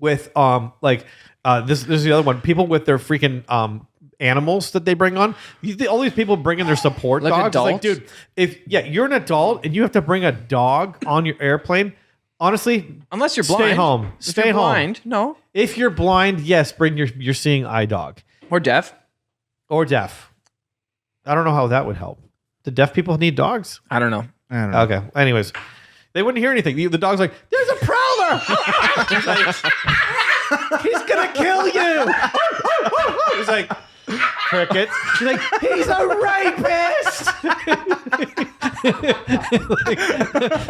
with this is the other one. People with their freaking animals that they bring on. All these people bringing their support like dogs. Adults? Like, dude, if you're an adult and you have to bring a dog on your airplane, honestly, unless you're blind, stay home. If Stay you're home. Blind, no. If you're blind, yes, bring your seeing eye dog Or deaf. or deaf. I don't know how that would help. Do deaf people need dogs? I don't know. Okay. Anyways, they wouldn't hear anything. The dog's like, "There's a prowler." He's like, "He's gonna kill you." He's like, crickets. She's like, "He's a rapist." Like,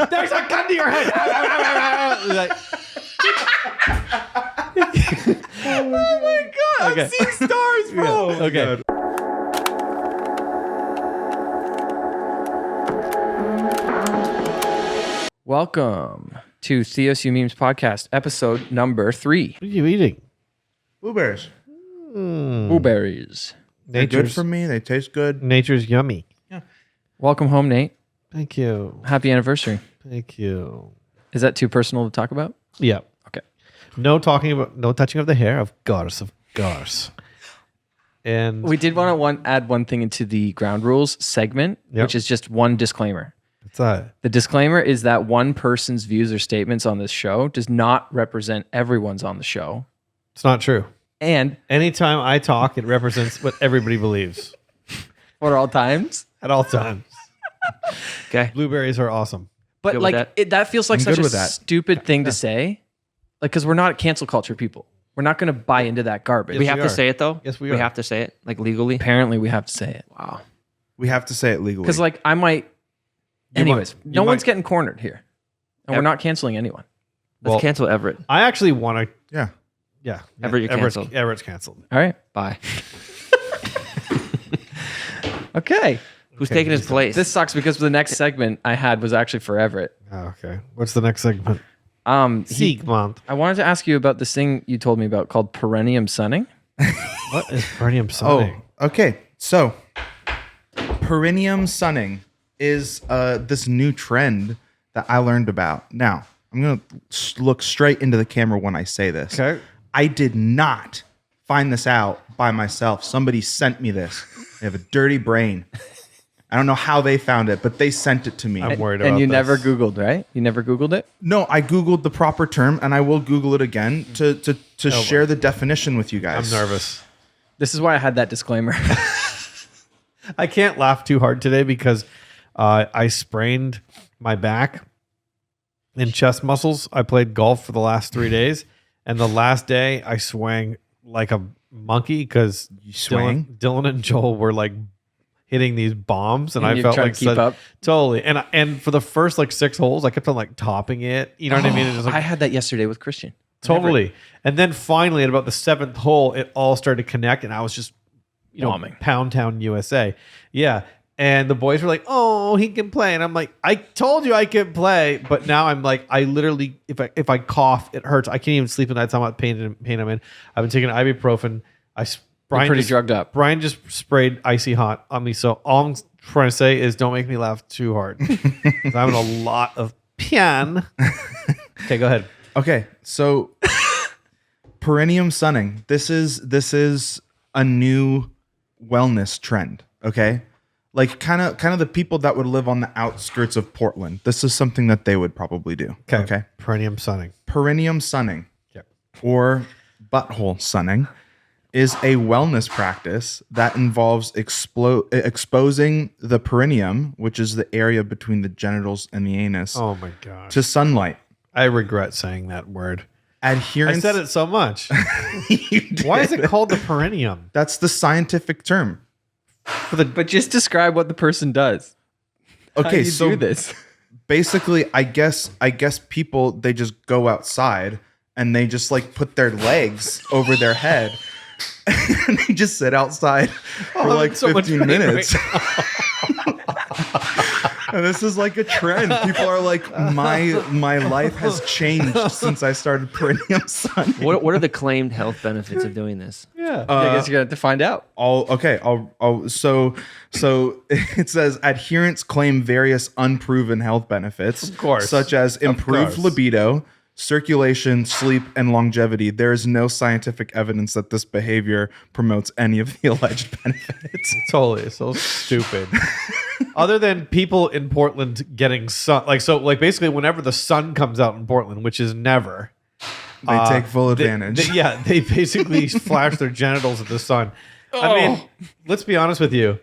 there's a gun to your head. He's like, Oh my god! Okay. I'm seeing stars, bro. yeah, okay. Welcome to TheosU Memes Podcast, episode number 3. What are you eating? Blueberries. Blueberries. They're good for me. They taste good. Nature's yummy. Welcome home, Nate. Thank you. Happy anniversary. Thank you. Is that too personal to talk about? Yeah. Okay. No touching of the hair, of course. And We did want to add one thing into the ground rules segment, Yep. which is just one disclaimer. what's that? The disclaimer is that one person's views or statements on this show does not represent everyone's on the show. It's not true. And Anytime I talk, it represents what everybody believes for all times. at all times. Okay. Blueberries are awesome. But Good with like that. that feels like I'm such good a with that. stupid thing to say. Like, because we're not cancel culture people. We're not going to buy into that garbage. We Yes, have we to are. say it though. Yes, we We are. have to say it like legally. Apparently, we have to say it. Wow. We have to say it legally. Because like I might. You Anyways, might- no you one's might- getting cornered here, and we're not canceling anyone. Let's Well, cancel Everett. I actually want to. yeah. Yeah. Everett, you're canceled. Everett's canceled. All right. Bye. Okay. Who's Okay, taking his place? This sucks because the next segment I had was actually for Everett. Oh, okay. What's the next segment? He- Siegmund. I wanted to ask you about this thing you told me about called Perineum sunning. What is Perineum sunning? Oh, okay. So, perineum sunning is this new trend that I learned about. Now, I'm going to look straight into the camera when I say this. Okay. I did not find this out by myself. Somebody sent me this. They have a dirty brain. I don't know how they found it, but they sent it to me. I'm worried about And you this. never Googled, right? You never Googled it? No, I Googled the proper term, and I will Google it again to share the definition with you I'm guys. nervous. This is why I had that disclaimer. I can't laugh too hard today because I sprained my back and chest muscles. I played golf for the last 3 days, and the last day I swang like a monkey because swang? Dylan and Joel were like hitting these bombs, and And I you're felt trying like to keep up? totally. And for the first like 6 holes, I kept on like topping it. You know what I mean? It was like, I had that yesterday with Christian. totally. And then finally, at about the 7th hole, it all started to connect, and I was just, Bombing. Pound Town, USA. Yeah. And the boys were like, "Oh, he can play," and I'm like, "I told you I could play," but now I'm like, I literally, if I cough, it hurts. I can't even sleep at night. It's how much pain I'm in. I've been taking ibuprofen. You're pretty drugged up. Brian just sprayed icy hot on me. So all I'm trying to say is, don't make me laugh too hard. 'Cause I'm in a lot of pain. Okay, go ahead. Okay, so perineum sunning. This is a new wellness trend. Okay, like kind of the people that would live on the outskirts of Portland. This is something that they would probably do. Okay, Perineum sunning. perineum sunning Yep. or butthole sunning is a wellness practice that involves exposing the perineum, which is the area between the genitals and the anus, Oh my gosh. to sunlight. I regret saying that word. Adherence. I said it so much. You did. Why is it called the perineum? That's the scientific term. But just describe what the person does. How Okay, you so do this. basically, I guess people, they just go outside and they just like put their legs over their head and they just sit outside for like so much 15 pain minutes. And this is like a trend. People are like, my life has changed since I started perineum sunning. What are the claimed health benefits of doing this? Yeah. I guess you're gonna have to find out. So it says adherents claim various unproven health benefits, Of course. such as improved course. libido, circulation, sleep, and longevity. There is no scientific evidence that this behavior promotes any of the alleged benefits. Totally, it's so stupid. Other than people in Portland getting sun, like basically whenever the sun comes out in Portland, which is never, They take full advantage. they basically flash their genitals at the sun. I mean, let's be honest with you.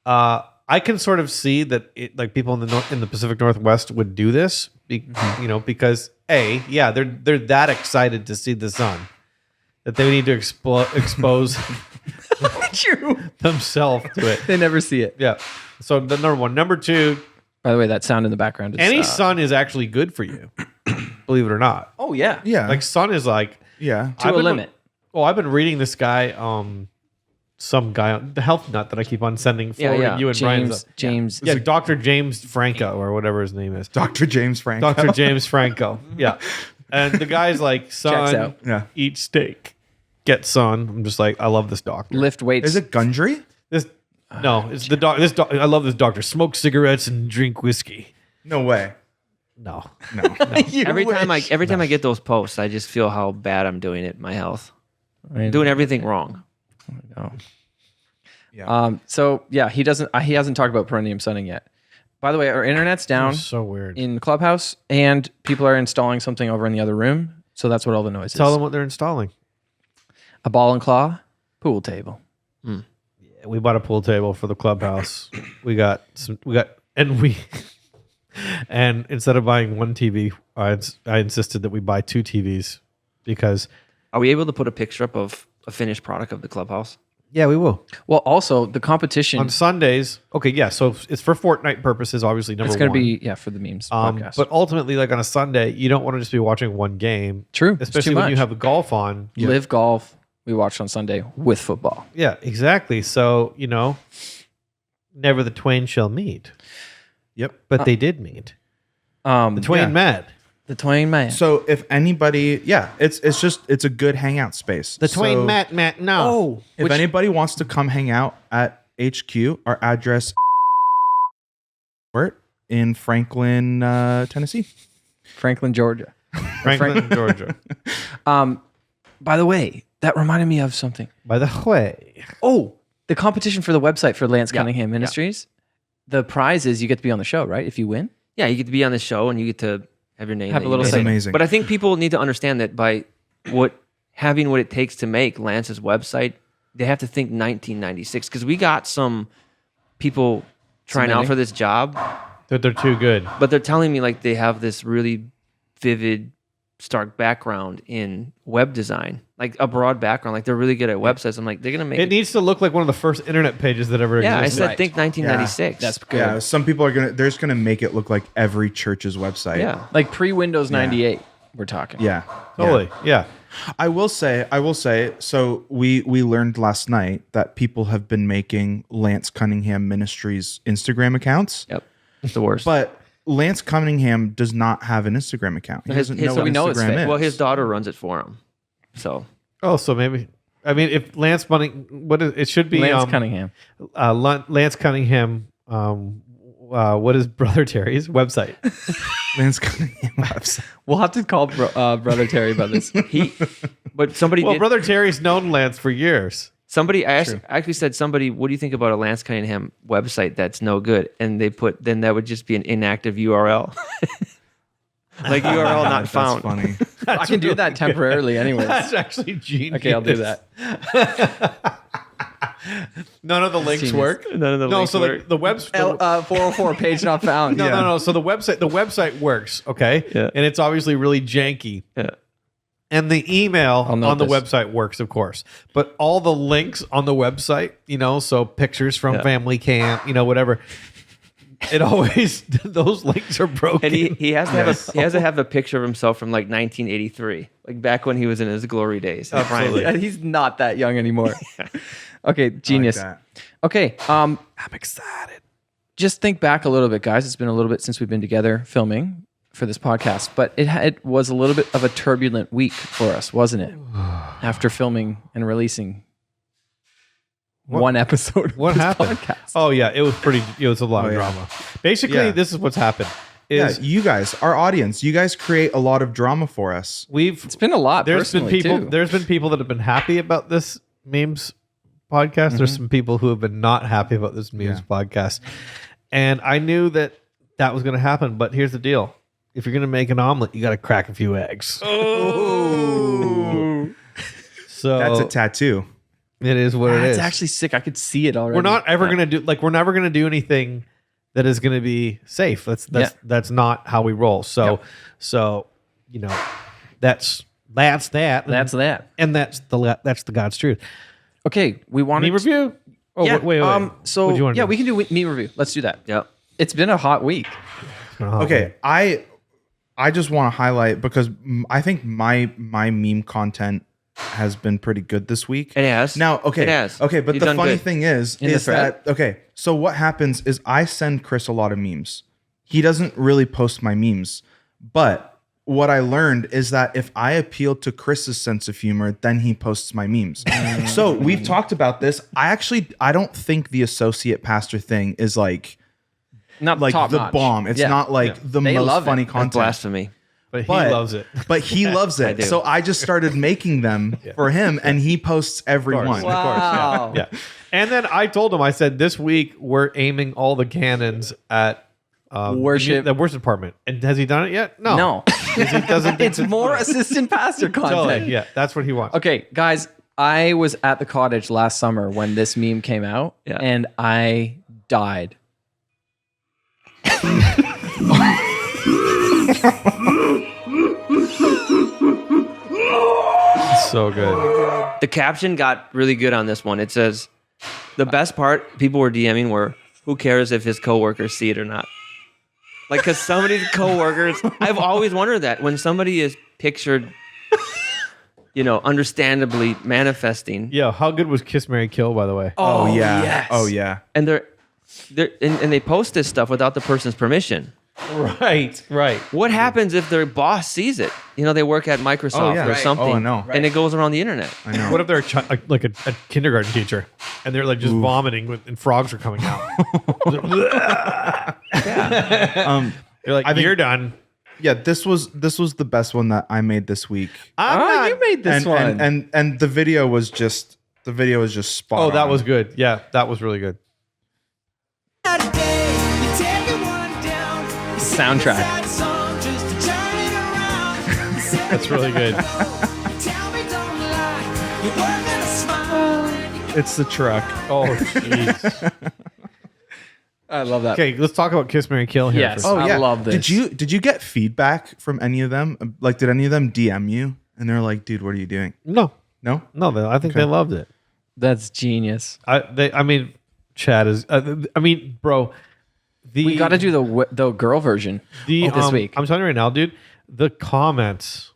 I can sort of see that like people in the Pacific Northwest would do this, because they're that excited to see the sun that they need to expose themselves to it. They never see it. Yeah. So the number one. Number two, By the way, that sound in the background is any sun is actually good for you, believe it or not. Oh yeah. Yeah. Like sun is like yeah. To a limit. Well, I've been reading this guy, some guy, the health nut that I keep on sending forward you and Brian. James. Yeah, Dr. James Franco or whatever his name is. Dr. James Franco. Dr. James Franco. Yeah. And the guy's like, Checks son, out. Yeah. eat steak. Get sun. I'm just like, I love this doctor. Lift weights. Is it Gundry? It's the doctor. I love this doctor. Smoke cigarettes and drink whiskey. No way. No. No. Every time I get those posts, I just feel how bad I'm doing it. My health, I'm doing everything wrong. No. Yeah. So yeah, he hasn't talked about perineum sunning yet. By the way, our internet's down So weird. in Clubhouse, and people are installing something over in the other room. So that's what all the noise is. Tell them what they're installing. A ball and claw pool table. We bought a pool table for the clubhouse. And instead of buying one TV, I insisted that we buy two TVs because Are we able to put a picture up of a finished product of the clubhouse? yeah, we will Well, also the competition. on Sundays. Okay, yeah, so it's for Fortnite purposes, obviously. Number It's going one. to be for the memes podcast. But ultimately, like on a Sunday, you don't want to just be watching one game. True, it's especially too when you much. have golf on. Live golf. We watched on Sunday with football. Yeah, exactly. So never the twain shall meet. Yep. But they did meet. The The twain met. The Twain man. So if anybody, it's a good hangout space. The twain So met. No. If anybody wants to come hang out at HQ, our address in Franklin, Tennessee. Franklin, Georgia. Franklin, Georgia. By the way, that reminded me of something. By the way. Oh, the competition for the website for Lance Cunningham Ministries. The prize is you get to be on the show, right? If you win. Yeah, you get to be on the show and you get to have your name. Have that a you little made. say. Amazing. But I think people need to understand that by having what it takes to make Lance's website, they have to think 1996 because we got some people trying out Submitting. for this job, That they're too good. but they're telling me like they have this really vivid, stark background in web design, like a broad background. Like they're really good at websites. I'm like, they're gonna make It needs to look like one of the first internet pages that ever Yeah, I existed. said Right. think 1996. That's good. Yeah, some people they're just gonna make it look like every church's website. yeah. Like pre-Windows 98, we're talking. Yeah. Totally. Yeah. I will say, so we learned last night that people have been making Lance Cunningham Ministries Instagram accounts, Yep. It's the worst. but Lance Cunningham does not have an Instagram account. He His- doesn't his- know so what we know it's Instagram fake. is. Well, his daughter runs it for him. So Oh, so maybe. I mean, if Lance Cunningham, it should be Lance Cunningham. Lance Cunningham. What is Brother Terry's website? Lance Cunningham website. We'll have to call Brother Terry about this. but somebody Well, did, Brother Terry's known Lance for years. somebody asked, actually said, somebody, what do you think about a Lance Cunningham website that's no good? And they put, then that would just be an inactive URL. Like URL not found. That's funny. I can do that temporarily anyways. That's actually genius. Okay, I'll do that. None of the links Genius. work. None of the No, links so work. the website. 404 page not found. No. So the website works. Okay. Yeah. And it's obviously really janky. Yeah. And the email I'll note on the this. website works, of course. But all the links on the website, so pictures from family camp, whatever. It always those links are broken. And he has to have a picture of himself from like 1983, like back when he was in his glory days. Absolutely. Yeah, he's not that young anymore. Okay, genius. that. Okay, I'm excited. just think back a little bit, guys. It's been a little bit since we've been together filming for this podcast, but it was a little bit of a turbulent week for us, wasn't it? After filming and releasing one episode. What of this happened? podcast. Oh yeah, it was a lot of yeah. drama. Basically, Yeah. this is what's happened. is you guys, our audience, you guys create a lot of drama for us. It's been a lot. There's been Personally, people. too. There's been people that have been happy about this memes podcast. There's some people who have been not happy about this memes podcast, and I knew that was going to happen. But here's the deal: if you're going to make an omelet, you got to crack a few eggs. Oh, So that's a tattoo. it is what it is. It's actually sick. I could see it already. We're not ever going to do we're never going to do anything that is going to be safe. That's not how we roll. So you know, that's that. That's that. And that's the God's truth. Okay, we want Me review. Oh Yeah. wait. So What'd you wanna do? we can do me review. Let's do that. Yep. It's been a hot week. Okay, I just want to highlight because I think my meme content has been pretty good this week. It has. Now, okay. It has. Okay, but You've the done funny good. thing is In the thread? that okay, so what happens is I send Chris a lot of memes. He doesn't really post my memes. But what I learned is that if I appeal to Chris's sense of humor, then he posts my memes. So we've talked about this. I don't think the associate pastor thing is like Not top notch. bomb. It's Yeah. not like the They most love it. funny That's content. Blasphemy. But he loves it. But he loves I it. do. So I just started making them for him, and he posts every course. one. Wow. Yeah. And then I told him, I said, this week we're aiming all the cannons at Worship. the worship department. And has he done it yet? No. No. 'Cause he doesn't think It's more assistant pastor content. Totally. Yeah, that's what he wants. Okay, guys, I was at the cottage last summer when this meme came out, Yeah. and I died. It's so good. The caption got really good on this one. It says, the best part people were DMing were, who cares if his coworkers see it or not? Like, because some of these coworkers, I've always wondered that when somebody is pictured, understandably manifesting, Yeah, how good was Kiss, Marry, Kill, by the way? Oh yeah. yes. Oh yeah. and and they post this stuff without the person's permission. Right. What happens if their boss sees it? They work at Microsoft Oh, yeah. or Right. something, Oh, I know. and it goes around the internet. I know. What if they're like a kindergarten teacher and they're like just vomiting and frogs are coming out? They're like, I think- you're done. Yeah, this was the best one that I made this week. You made this one. And the video was just spot on. Oh, that was good. Yeah, that was really good. Soundtrack. That's really good. It's the truck. Oh, jeez. I love that. Okay, let's talk about Kiss, Marry, Kill here. Yes. for a Oh second. I yeah. love this. Did you get feedback from any of them? Like, did any of them DM you and they're like, "Dude, what are you doing?" No, No. I think they loved it. That's genius. Chad is. Bro, We got to do the girl version this week. I'm telling you right now, dude. The comments.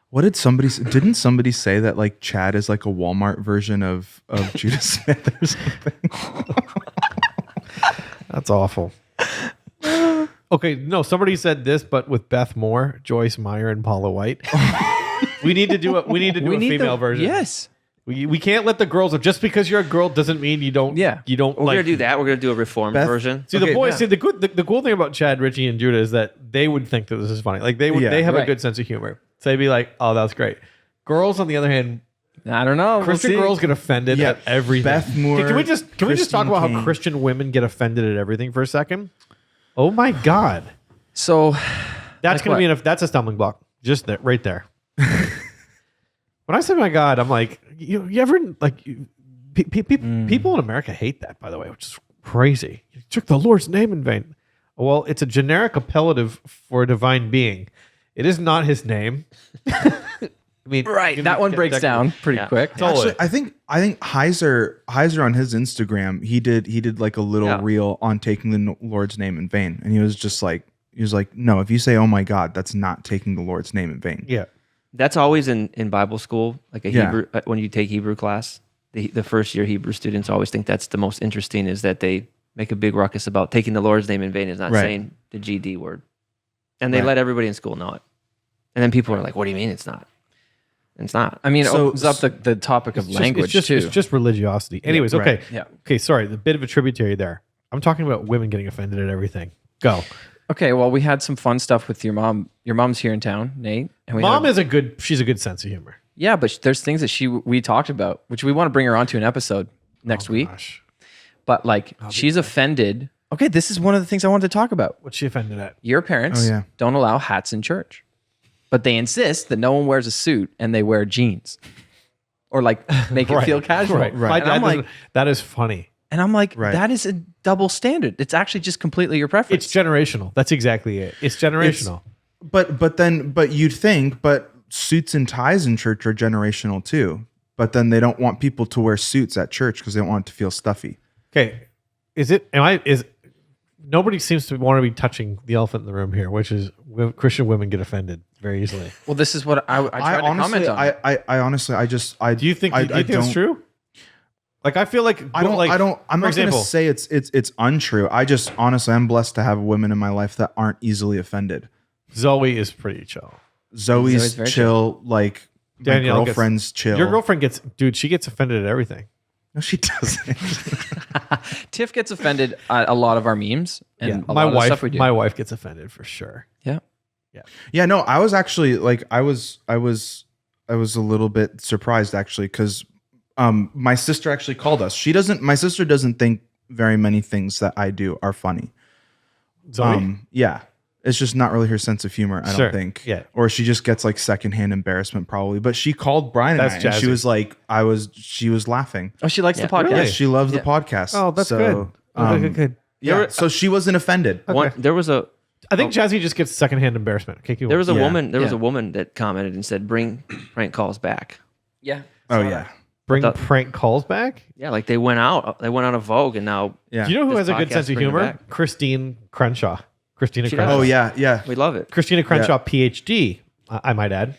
What did somebody? Didn't somebody say that like Chad is like a Walmart version of Judah Smith or something? That's awful. Okay, no, somebody said this, but with Beth Moore, Joyce Meyer, and Paula White. We need to do a female version. Yes. We can't let the girls. Just because you're a girl doesn't mean you don't. Yeah. You don't. We're like, gonna do that. We're gonna do a reformed Beth- version. See the Okay, boys. yeah. See the cool thing about Chad, Richie, and Judah is that they would think that this is funny. Like they would. Yeah. They have a Right. good sense of humor. So they'd be like, "Oh, that's great." Girls, on the other hand, I don't know. Christian We'll see. girls get offended Yeah, at everything. Beth Moore, Can we just talk Christine about how King. Christian women get offended at everything for a second? Oh my God, So that's Like gonna what? that's a stumbling block. Just that right there. When I say my God, I'm like, you ever like people in America hate that, by the way, which is crazy. You took the Lord's name in vain. Well, it's a generic appellative for a divine being. It is not his name. I mean, right, that one breaks down pretty Yeah. quick. Totally. Actually, I think Heiser on his Instagram, he did like a little Yeah. reel on taking the Lord's name in vain, and he was like, no, if you say, "Oh my God," that's not taking the Lord's name in vain. Yeah. That's always in Bible school, like a Yeah. Hebrew. When you take Hebrew class, the first year Hebrew students always think that's the most interesting, is that they make a big ruckus about taking the Lord's name in vain is not Right. saying the GD word, and they Right. let everybody in school know it. And then people are like, "What do you mean it's not?" It's not. I mean, it So- opens up the topic of language too. It's just religiosity. Anyways, right. okay. Yeah. Okay, sorry. The bit of a tributary there. I'm talking about women getting offended at everything. Go. Okay, well, we had some fun stuff with your mom. Your mom's here in town, Nate. And we Mom had, is she's a good sense of humor. yeah, but there's things that we talked about, which we want to bring her onto an episode next week. Gosh. But like, she's offended. Okay, this is one of the things I wanted to talk about. What's she offended at? Your parents Oh, yeah. don't allow hats in church, but they insist that no one wears a suit and they wear jeans, or like make it feel casual. Right. Right. My And dad I'm like, that is funny. and I'm like, Right. that is a double standard. It's actually just completely your preference. It's generational. That's exactly it. It's generational. But you'd think, but suits and ties in church are generational too. But then they don't want people to wear suits at church because they don't want it to feel stuffy. Okay. Nobody seems to want to be touching the elephant in the room here, which is Christian women get offended very easily. Well, this is what I tried to comment on. I honestly, Do you think it's true? Like, I feel like I'm not going to example, say it's untrue. I just honestly, I'm blessed to have women in my life that aren't easily offended. Zoe is pretty chill. Zoe's very chill. Like Danielle my girlfriend's chill. Your girlfriend she gets offended at everything. No, she doesn't. Tiff gets offended at a lot of our memes and a my lot of the stuff we wife, do. my wife gets offended for sure. Yeah. Yeah, no, I was actually like, I was a little bit surprised actually because my sister actually called us. My sister doesn't think very many things that I do are funny. Zoe? Yeah. It's just not really her sense of humor, I Sure. don't think. Yeah. Or she just gets like secondhand embarrassment probably. But she called Brian and That's I, and she jazzy. was like, she was laughing. Oh, she likes the Yeah. podcast. Really? Yeah, she loves Yeah. the podcast. Oh, that's good. Good. Yeah, so she wasn't offended. There was a I think Jazzy just gets secondhand embarrassment. Okay, keep there was a Yeah. woman Yeah. that commented and said, "Bring prank calls back." Yeah. Oh yeah. bring thought- prank calls back. Yeah, like they went out of Vogue, and now Yeah. Do you know who This has a good podcast sense of bring it humor? back. Christina Crenshaw. She Oh does. yeah. we love it. Christina Crenshaw, PhD. I might add.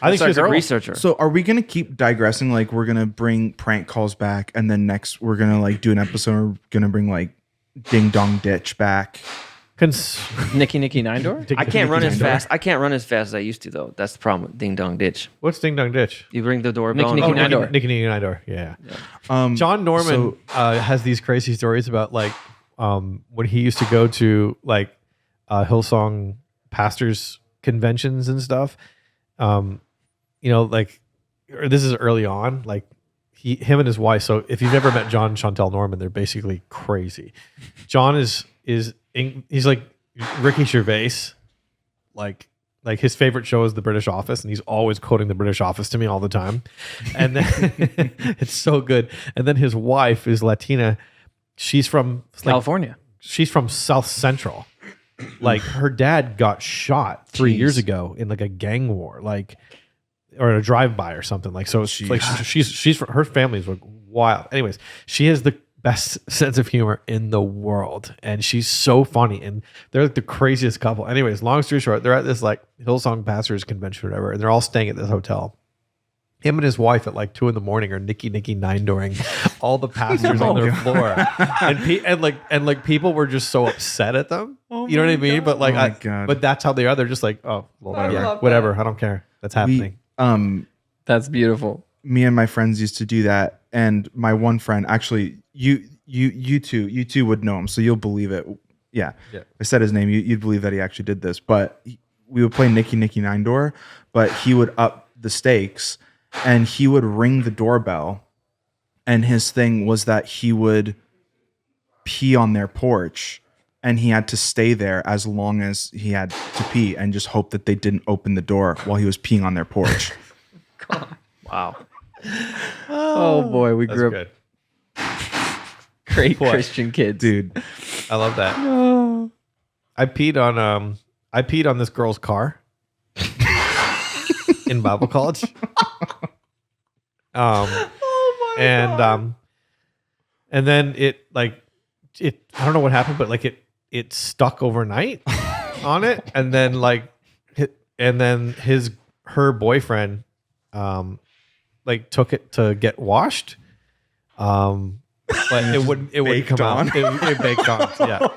I think our she's a girl. Researcher. So are we gonna keep digressing? Like we're gonna bring prank calls back, and then next we're gonna like do an episode. Where we're gonna bring like Ding Dong Ditch back. Nikki Nine Door. I can't run as fast. I can't run as fast as I used to, though. That's the problem with Ding Dong Ditch. What's Ding Dong Ditch? You ring the doorbell. Nicky and- Nine Door. Nicky Nine Door. Yeah. Um, John Norman has these crazy stories about like when he used to go to like Hillsong pastors conventions and stuff. Like this is early on. Like him and his wife. So if you've ever met John and Chantel Norman, they're basically crazy. John he's like Ricky Gervais. Like his favorite show is The British Office, and he's always quoting The British Office to me all the time. And then it's so good. And then his wife is Latina. She's from California. She's from South Central. Like her dad got shot 3 years ago in like a gang war, or a drive-by or something. Like so, like she's her family's like wild. Anyways, she has the best sense of humor in the world, and she's so funny, and they're like the craziest couple. Anyways, long story short, they're at this like Hillsong Pastors convention or whatever, and they're all staying at this hotel. Him and his wife at like 2 a.m. are Nicky Nine Dooring all the pastors on their floor, and people were just so upset at them. You know what I mean? But like, Oh my God. but that's how they are. They're just like, oh, well, whatever. I don't care. That's happening. That's beautiful. Me and my friends used to do that, and my one friend actually, you two would know him, so you'll believe it. Yeah. I said his name. You'd believe that he actually did this, but we would play Nicky Nine Door, but he would up the stakes. And he would ring the doorbell, and his thing was that he would pee on their porch, and he had to stay there as long as he had to pee and just hope that they didn't open the door while he was peeing on their porch. Wow. Oh boy, we That's grew up good. great What? Christian kids. Dude, I love that. I peed on this girl's car in Bible college. And then it I don't know what happened, but like it stuck overnight on it, and then her boyfriend took it to get washed. But it wouldn't come out. It baked on. Yeah.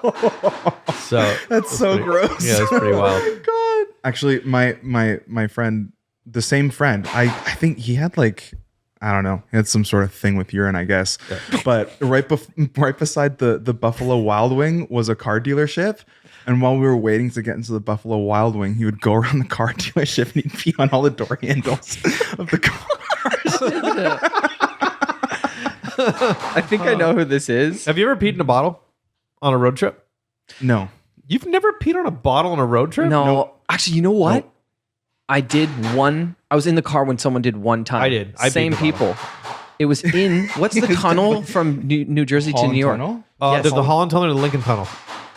So that's so gross. Yeah, it's pretty wild. God. Actually, my friend, the same friend, I think he had I don't know, he had some sort of thing with urine, I guess. Yeah. But right beside the Buffalo Wild Wing was a car dealership. And while we were waiting to get into the Buffalo Wild Wing, he would go around the car to a shift and he'd pee on all the door handles of the car. I think I know who this is. Have you ever peed in a bottle on a road trip? No. You've never peed on a bottle on a road trip? No, actually, you know what? Nope. I did one. I was in the car when someone did one time. I did. I Same beat the people. It was in what's the tunnel from New Jersey to Holland New York? Tunnel? Yes. There's the Holland Tunnel or the Lincoln Tunnel.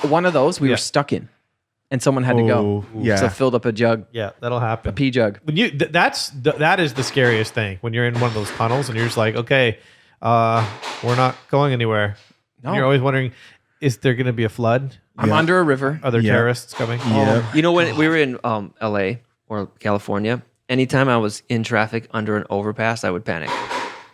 One of those we Yeah. were stuck in, and someone had to go. Yeah. So filled up a jug, Yeah, that'll happen. a pee jug. When you that is the scariest thing when you're in one of those tunnels and you're just like, okay, we're not going anywhere. No. And you're always wondering, is there going to be a flood? I'm Yeah. under a river. Are there Yeah. terrorists coming? Yeah. You know, when we were in LA or California, anytime I was in traffic under an overpass, I would panic.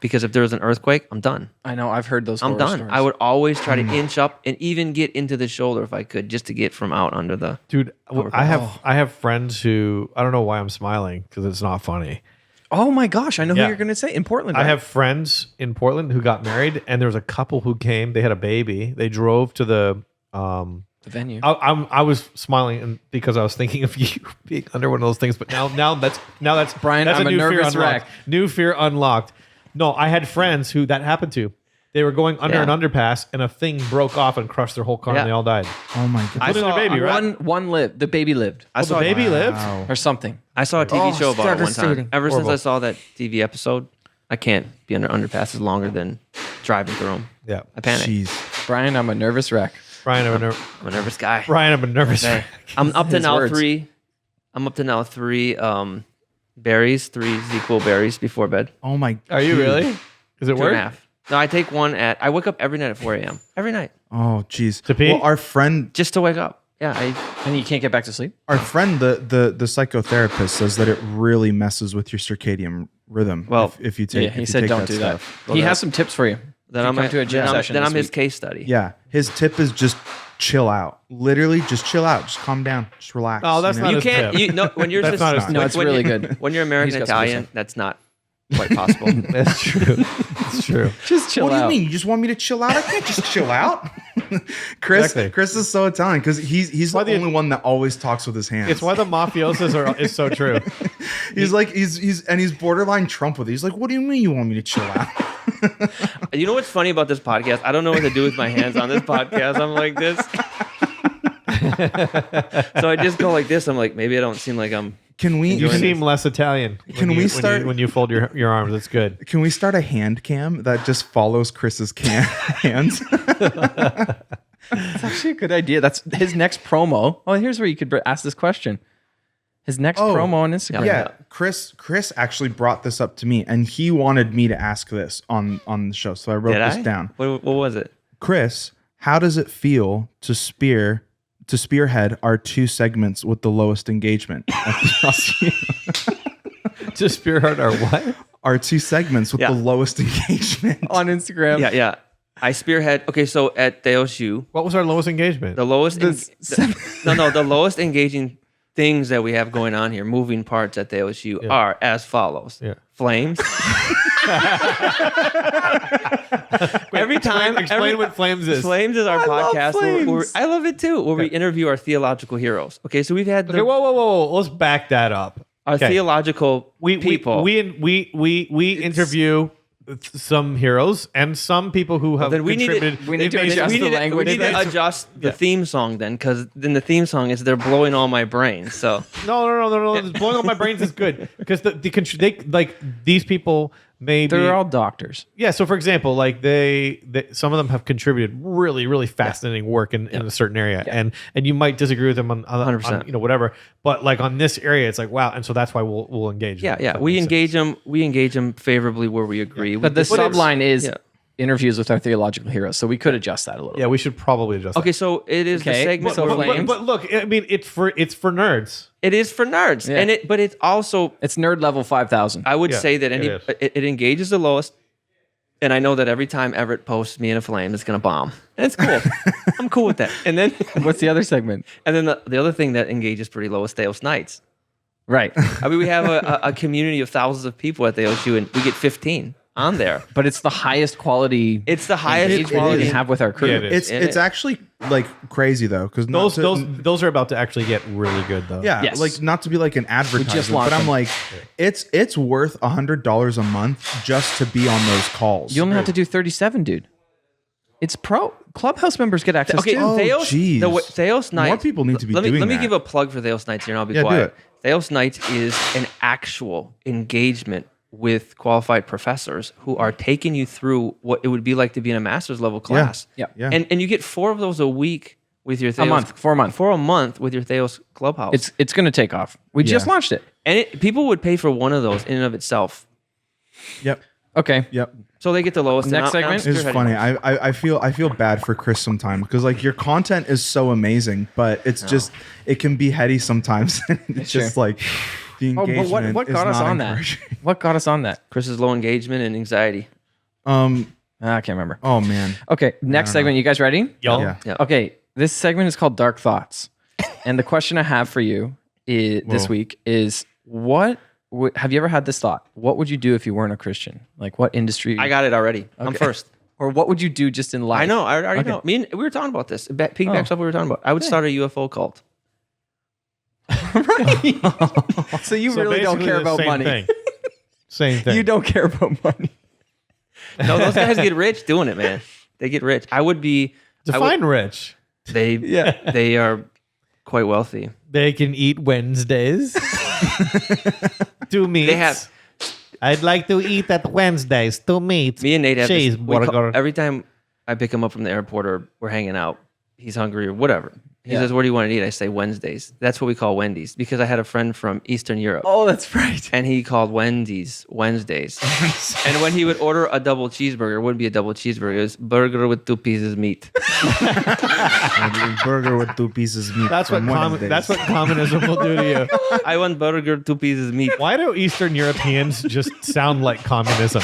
Because if there was an earthquake, I'm done. I know. I've heard those. I'm horror done. stories. I would always try to inch up and even get into the shoulder if I could, just to get from out under the. Dude, I have friends who I don't know why I'm smiling because it's not funny. Oh my gosh! I know Yeah. who you're going to say in Portland. I right? have friends in Portland who got married, and there was a couple who came. They had a baby. They drove to the. the venue. I was smiling because I was thinking of you being under one of those things. But now that's Brian, That's I'm a new fear nervous unlocked. wreck. New fear unlocked. No, I had friends who that happened to. They were going under Yeah. an underpass, and a thing broke off and crushed their whole car, Yeah. and they all died. Oh my god. Including their baby, right? One lived. The baby lived, I saw the baby lived. Wow. or something. I saw a TV Oh, show about it one devastating. time. Ever Horrible. since I saw that TV episode, I can't be under underpasses longer than driving through them. Yeah, I panic. Jeez. Brian, I'm a nervous wreck. Brian, I'm I'm a nervous guy. a nervous. Okay. I'm up to His now words. three. I'm up to now three berries, three ZQL berries before bed. Oh my. Are you dude. really? Is it 2.5. work? No, I take one I wake up every night at 4 a.m. Every night. Oh jeez. To pee? Well, our friend, Just to wake up. Yeah. And you can't get back to sleep. the psychotherapist says that it really messes with your circadian rhythm. Well, if you take, Yeah, if he you said take don't do stuff. that. He has some tips for you. Then If I'm you come to a gym session Then this I'm his week. case study. Yeah, his tip is just chill out. Literally, just chill out. Just calm down. Just relax. Oh, that's you not know? You his can't. tip. You know when you're That's just not his No, it's when really you- good. When you're American He's got some Italian, wisdom. that's not quite possible. That's true. That's true. Just chill What do you out. mean? You just want me to chill out? I can't just chill out. Chris, Exactly. Chris is so Italian because he's why the the- only one that always talks with his hands. It's why the mafiosos is so true. he's like he's borderline Trump with it. He's like, what do you mean you want me to chill out? You know what's funny about this podcast? I don't know what to do with my hands on this podcast. I'm like this. So I just go like this. I'm like, maybe I don't seem like I'm. Can we You Doing seem less Italian. Can we start- when you fold your arms? That's good. Can we start a hand cam that just follows Chris's hands? That's actually a good idea. That's his next promo. Oh, here's where you could ask this question. His next Oh, promo on Instagram. Yeah, Chris actually brought this up to me, and he wanted me to ask this on the show, so I wrote Did this I? down. What was it? Chris, how does it feel to spearhead our two segments with the lowest engagement? To spearhead our what? Our two segments with Yeah. the lowest engagement. On Instagram. Yeah. I spearhead. Okay, so at TheosU, What was our lowest engagement? the lowest. This- The lowest engaging things that we have going on here, moving parts at TheosU, are as follows. Yeah. Flames. Every time, Explain what Flames is. Flames is our podcast. Flames. I love it too. Where we interview our theological heroes. Okay, so we've had the, Okay, whoa. Let's back that up. our Okay. theological people. We interview some heroes and some people who have then we need to- contributed. we need to They've made- adjust we the need, language we need to then. adjust the theme song then, because then the theme song is they're blowing all my brains. So No. Blowing up my brains is good because they like these people may be. They're all doctors. Yeah. So for example, like they some of them have contributed really fascinating work in a certain area, and you might disagree with them on 100%. whatever, but like on this area, it's like wow, and so that's why we'll engage. them, if yeah, that we makes engage them. We engage them favorably where we agree. But the subline is yeah. interviews with our theological heroes. So we could adjust that a little. Yeah, we should probably adjust. Okay, so it is Okay, the segment. so where that. Flames. But look, I mean, it's for nerds. it is for nerds, Yeah. and but it's also. It's nerd level 5,000. I would Yeah, say that it is. it engages the lowest, and I know that every time Everett posts me in a flame, it's gonna bomb. And it's cool. I'm cool with that. And then What's the other segment? the other thing that engages pretty low is Theos Nights. Right. I mean, we have a community of thousands of people at the OSU, and we get 15 on there. But it's the highest quality. It's the highest engagement we quality. can have with our crew. Yeah, it is. It's actually like crazy though, because Those are about to actually get really good though. yeah, Yes. like not to be like an advertisement, launched but I'm them. like, it's worth $100 a month just to be on those calls. You only have to do 37, dude. It's pro. Clubhouse members get access Okay, too. Oh, Theos, geez. Theos Nights. More people need to be let me, doing Let me that. give a plug for Theos Nights here, and I'll be Yeah, do quiet. it. Theos Nights is an actual engagement with qualified professors who are taking you through what it would be like to be in a master's level class. Yeah. Yeah. And you get 4 of those a week with your Theos. For a month. For a month with your Theos Clubhouse. It's going to take off. We just launched it. And people would pay for one of those in and of itself. Yep. Okay. Yep. So they get the lowest. Next and I'm segment? It's spearheading funny. them. I feel bad for Chris sometimes because like your content is so amazing, but it's just it can be heady sometimes. It's just True. like the Oh, engagement. but what is got us not on that? encouraging. What got us on that? Chris's low engagement and anxiety. I can't remember. Oh man. Okay. Next segment. You guys ready? Y'all. Yeah. Yeah. Okay. This segment is called Dark Thoughts. And the question I have for you this Whoa. week is have you ever had this thought? What would you do if you weren't a Christian? Like what industry? I got it already. I'm first. Or what would you do just in life? I know. I already Okay. know. We were talking about this. Piggyback stuff we were talking about. I would start a UFO cult. So you So really don't basically care the about same money. thing. Same thing. You don't care about money. No, those guys get rich doing it, man. They get rich. I would be. Define rich. They are quite wealthy. They can eat Wednesdays. Two meats. They have. I'd like to eat at Wednesdays. Two meats. Me and Nate have cheese this, we call- burger. every time I pick him up from the airport or we're hanging out, he's hungry or whatever. He Yeah. says, "What do you want to eat?" I say Wednesdays. That's what we call Wendy's because I had a friend from Eastern Europe. Oh, that's right. And he called Wendy's Wednesdays. And when he would order a double cheeseburger, it wouldn't be a double cheeseburger. It was burger with 2 pieces meat. Burger with 2 pieces of meat. That's what from Wednesdays. that's what communism will do to you. I want burger, 2 pieces meat. Why do Eastern Europeans just sound like communism?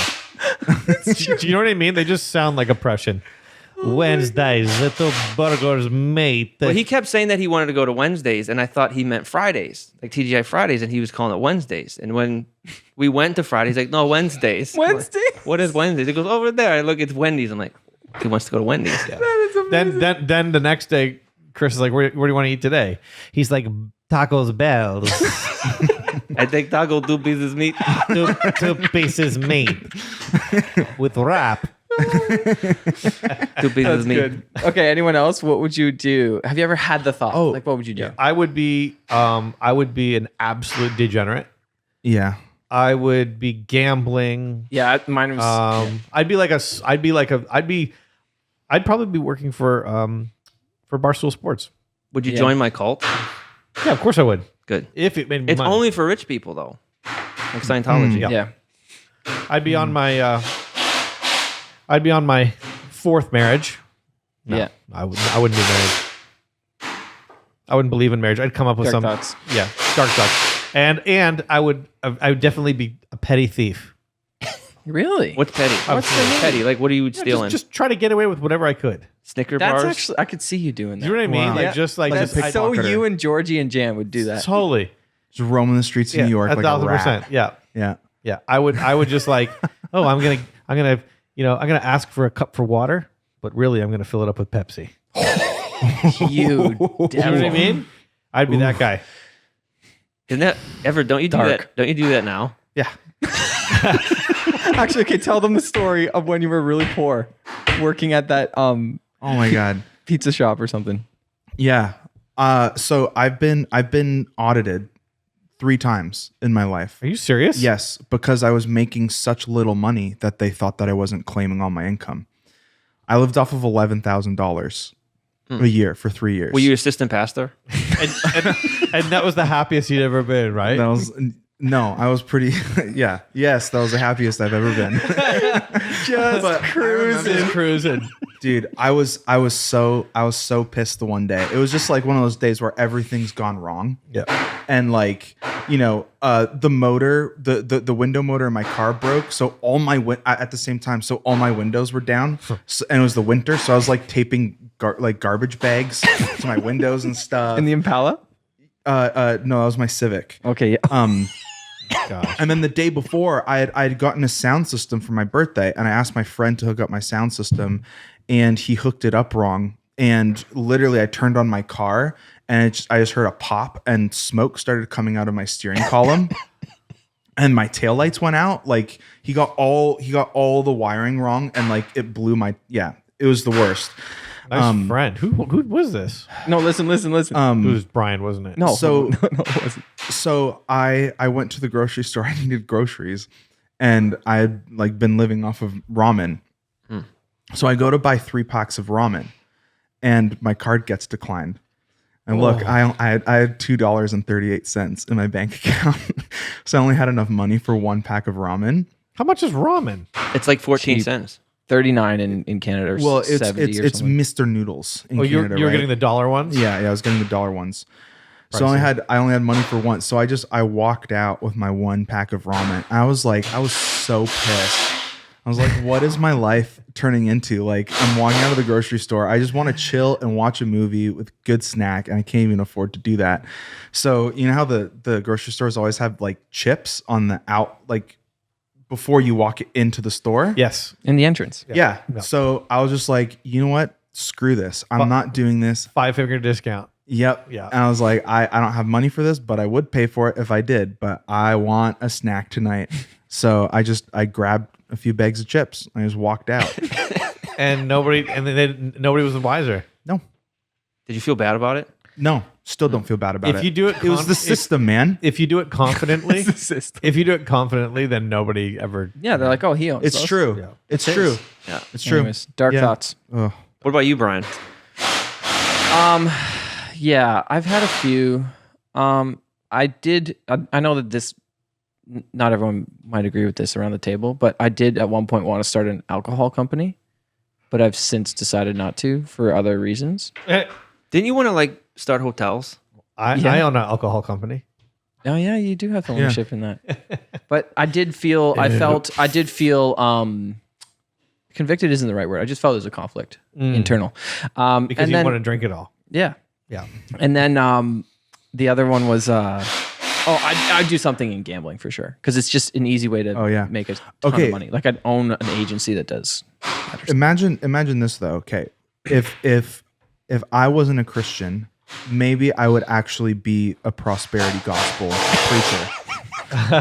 Do you know what I mean? They just sound like oppression. Wednesdays, little burgers, mate. Well, he kept saying that he wanted to go to Wednesdays, and I thought he meant Fridays, like TGI Fridays, and he was calling it Wednesdays. And when we went to Fridays, he's like, "No, Wednesdays." Wednesday? What is Wednesdays? He goes, "Over there." I look, it's Wendy's. I'm like, he wants to go to Wendy's. Yeah. Then the next day, Chris is like, where do you want to eat today? He's like, Tacos Bells. I take taco, 2 pieces meat. two pieces meat with wrap. 2 pieces meat. Okay, anyone else? What would you do? Have you ever had the thought? Oh, Like, what would you do? I would be an absolute degeneriate. Yeah. I would be gambling. Yeah, mine was. I'd probably be working for Barstool Sports. Would you Yeah. join my cult? Yeah, of course I would. Good. If it made me It's money. only for rich people, though, like Scientology. Yeah. yeah. I'd be on my 4th marriage. No, Yeah. I wouldn't be married. I wouldn't believe in marriage. I'd come up with Dark some thoughts. Yeah, dark thoughts. And I would definitely be a petty thief. Really? What's petty? What's the name? petty? Like, what are you stealing? Just try to get away with whatever I could. Snicker That's bars? actually. I could see you doing that. Do you know what I mean? Wow. Like Yeah. just like That's just so pickpocketer. you and Georgie and Jan would do that. totally. Just roaming the streets of New York like a 1,000%. rat. Yeah. Yeah. Yeah. I would just like, oh, I'm gonna ask for a cup for water, but really I'm gonna fill it up with Pepsi. You You know what I mean? I'd be that guy. Isn't that ever? Don't you do Dark. that? Don't you do that now? Yeah. Actually, okay, tell them the story of when you were really poor, working at that Oh my God. pizza shop or something. Yeah. So I've been audited 3 times in my life. Are you serious? Yes, because I was making such little money that they thought that I wasn't claiming all my income. I lived off of $11,000 a year for 3 years. Were you assistant pastor? And that was the happiest you'd ever been, right? That was no. I was pretty. Yeah. Yes, that was the happiest I've ever been. Just Cruising. Dude, I was so pissed the one day. It was just like one of those days where everything's gone wrong. Yeah. And like, the motor, the window motor in my car broke. So all my at the same time, so all my windows were down. So, and it was the winter, so I was like taping garbage bags to my windows and stuff. In the Impala? No, that was my Civic. Okay. Yeah. Gosh. And then the day before, I had gotten a sound system for my birthday, and I asked my friend to hook up my sound system, and he hooked it up wrong. And literally, I turned on my car, and I just heard a pop, and smoke started coming out of my steering column, and my taillights went out. Like he got all the wiring wrong, and like it blew my It was the worst. Nice friend. Who was this? No, listen. It was Brian, wasn't it? No, So- no, it wasn't. So I went to the grocery store. I needed groceries, and I had like been living off of ramen. So I go to buy 3 packs of ramen, and my card gets declined. And look, I had $2.38 in my bank account, so I only had enough money for 1 pack of ramen. How much is ramen? It's like 14 Cheap. cents. 39 in Canada. Or Well, 70 it's or something. Mr. Noodles in You Canada. were right? getting the dollar ones? Yeah, I was getting the dollar ones. So I only had money for one. So I walked out with my 1 pack of ramen. I was so pissed. I was like, what is my life turning into? Like, I'm walking out of the grocery store. I just want to chill and watch a movie with good snack, and I can't even afford to do that. So you know how the grocery stores always have like chips on the out, like before you walk into the store? Yes. in the entrance. Yeah. Yeah. So I was just like, you know what? Screw this. I'm not doing this. 5-figure discount. Yep. Yeah. And I was like, I don't have money for this, but I would pay for it if I did. But I want a snack tonight. So I grabbed a few bags of chips. I just walked out. And nobody was the wiser. No. Did you feel bad about it? No. Still don't feel bad about it. If you do it, It was the system, man. If you do it confidently, The system. if you do it confidently, then nobody ever. Yeah, they're like, oh, he owns It's those. true. Yeah. It's It true. is. Yeah. It's true. Anyways, dark Yeah. thoughts. Ugh. What about you, Brian? Yeah, I've had a few. I know that this, not everyone might agree with this around the table, but I did at one point want to start an alcohol company, but I've since decided not to for other reasons. Didn't you want to like start hotels? I own an alcohol company. Oh yeah, you do have ownership in that. But I did feel, convicted isn't the right word. I just felt there was a conflict internal. Because and you then, want to drink it all. yeah. Yeah. And then the other one was, I'd do something in gambling for sure. Because it's just an easy way to make a ton Okay. of money. Like I'd own an agency that does. Imagine this though. Okay. If I wasn't a Christian, maybe I would actually be a prosperity gospel preacher.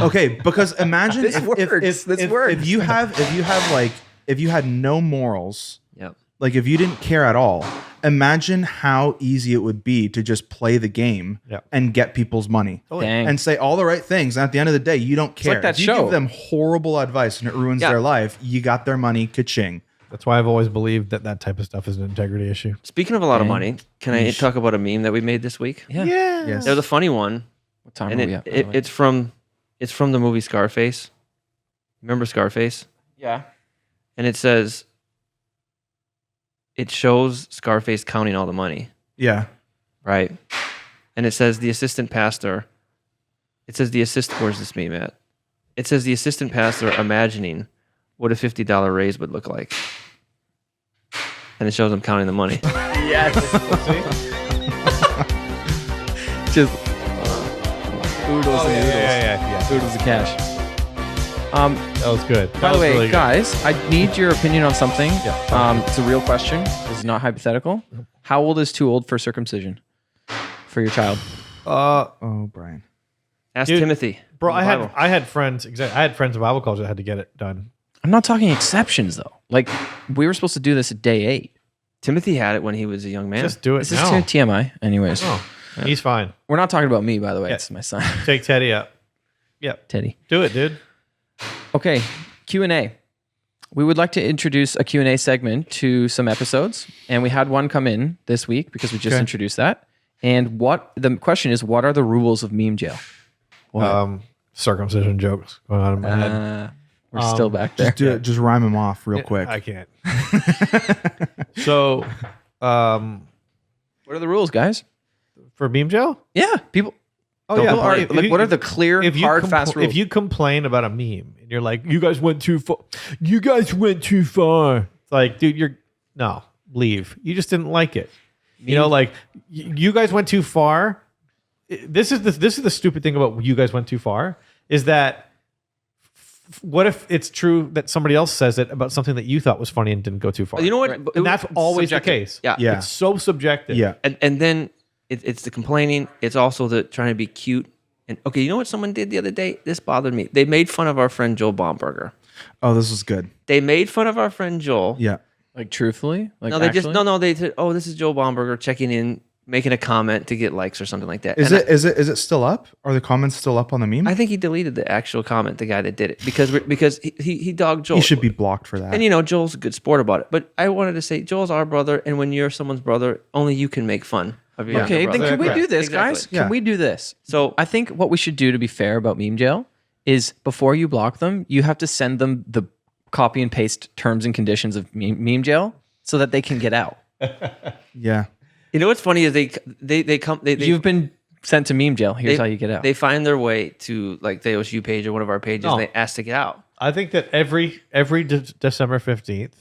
Okay, because imagine This if works. if you had no morals, Yep. like if you didn't care at all, imagine how easy it would be to just play the game Yep. and get people's money. Dang. And say all the right things. And at the end of the day, you don't care. like that if you show. give them horrible advice and it ruins Yeah. their life, you got their money, ka-ching. That's why I've always believed that type of stuff is an integrity issue. Speaking of a lot of Dang. money, can I talk about a meme that we made this week? Yeah. Yes. There's a funny one, What time and are we at? by the way? it's from the movie Scarface. Remember Scarface? yeah. And it says it shows Scarface counting all the money, Yeah. right? And it says the assistant pastor. Where's this meme at? It says the assistant pastor imagining what a $50 raise would look like. And it shows him counting the money. Yes. Just oodles and oodles. Yeah. Oodles of cash. That was good. By the way, guys, I need your opinion on something. It's a real question. This is not hypothetical. How old is too old for circumcision for your child? Oh, Brian. Ask Dude, Timothy. bro, in the Bible. I had friends. I had friends in Bible college that had to get it done. I'm not talking exceptions though. Like we were supposed to do this at day 8. Timothy had it when he was a young man. Just do it This is now. TMI. Anyways, He's fine. we're not talking about me, by the way. Yeah. It's my son, Take Teddy up. Yep. Teddy. Do it, dude. Okay, Q&A. We would like to introduce a Q&A segment to some episodes, and we had one come in this week because we just introduced that. And the question is, what are the rules of meme jail? Circumcision jokes going on in my head. We're still back there. Just do it. Just rhyme them off real quick. I can't. So, What are the rules, guys? for meme jail? Yeah, people. Oh yeah. All right, If like, you- what are the clear, hard, fast rules? If you complain about a meme and you're like, "You guys went too far," It's like, dude, leave. You just didn't like it. You know, like you guys went too far. This is the stupid thing about you guys went too far is that what if it's true that somebody else says it about something that you thought was funny and didn't go too far? You know what? Right. And that's always subjective. the case. Yeah. Yeah. It's so subjective. Yeah. And then it's the complaining. It's also the trying to be cute. And okay, you know what someone did the other day? This bothered me. They made fun of our friend Joel Baumberger. Oh, this was good. They made fun of our friend Joel. Yeah. Like truthfully? Like No, they actually? just no. They said, "Oh, this is Joel Baumberger checking in, making a comment to get likes or something like that." Is And it is it still up? Are the comments still up on the meme? I think he deleted the actual comment, the guy that did it, because he dogged Joel. He should be blocked for that. And you know, Joel's a good sport about it. But I wanted to say, Joel's our brother, and when you're someone's brother, only you can make fun of your Okay, younger then brother. can we do this, Exactly. guys? Yeah. Can we do this? So I think what we should do to be fair about meme jail is before you block them, you have to send them the copy and paste terms and conditions of meme jail so that they can get out. yeah. you know what's funny is they come they You've been sent to meme jail. Here's how you get out. They find their way to like the TheosU page or one of our pages. No. And they ask to get out. I think that every December 15th,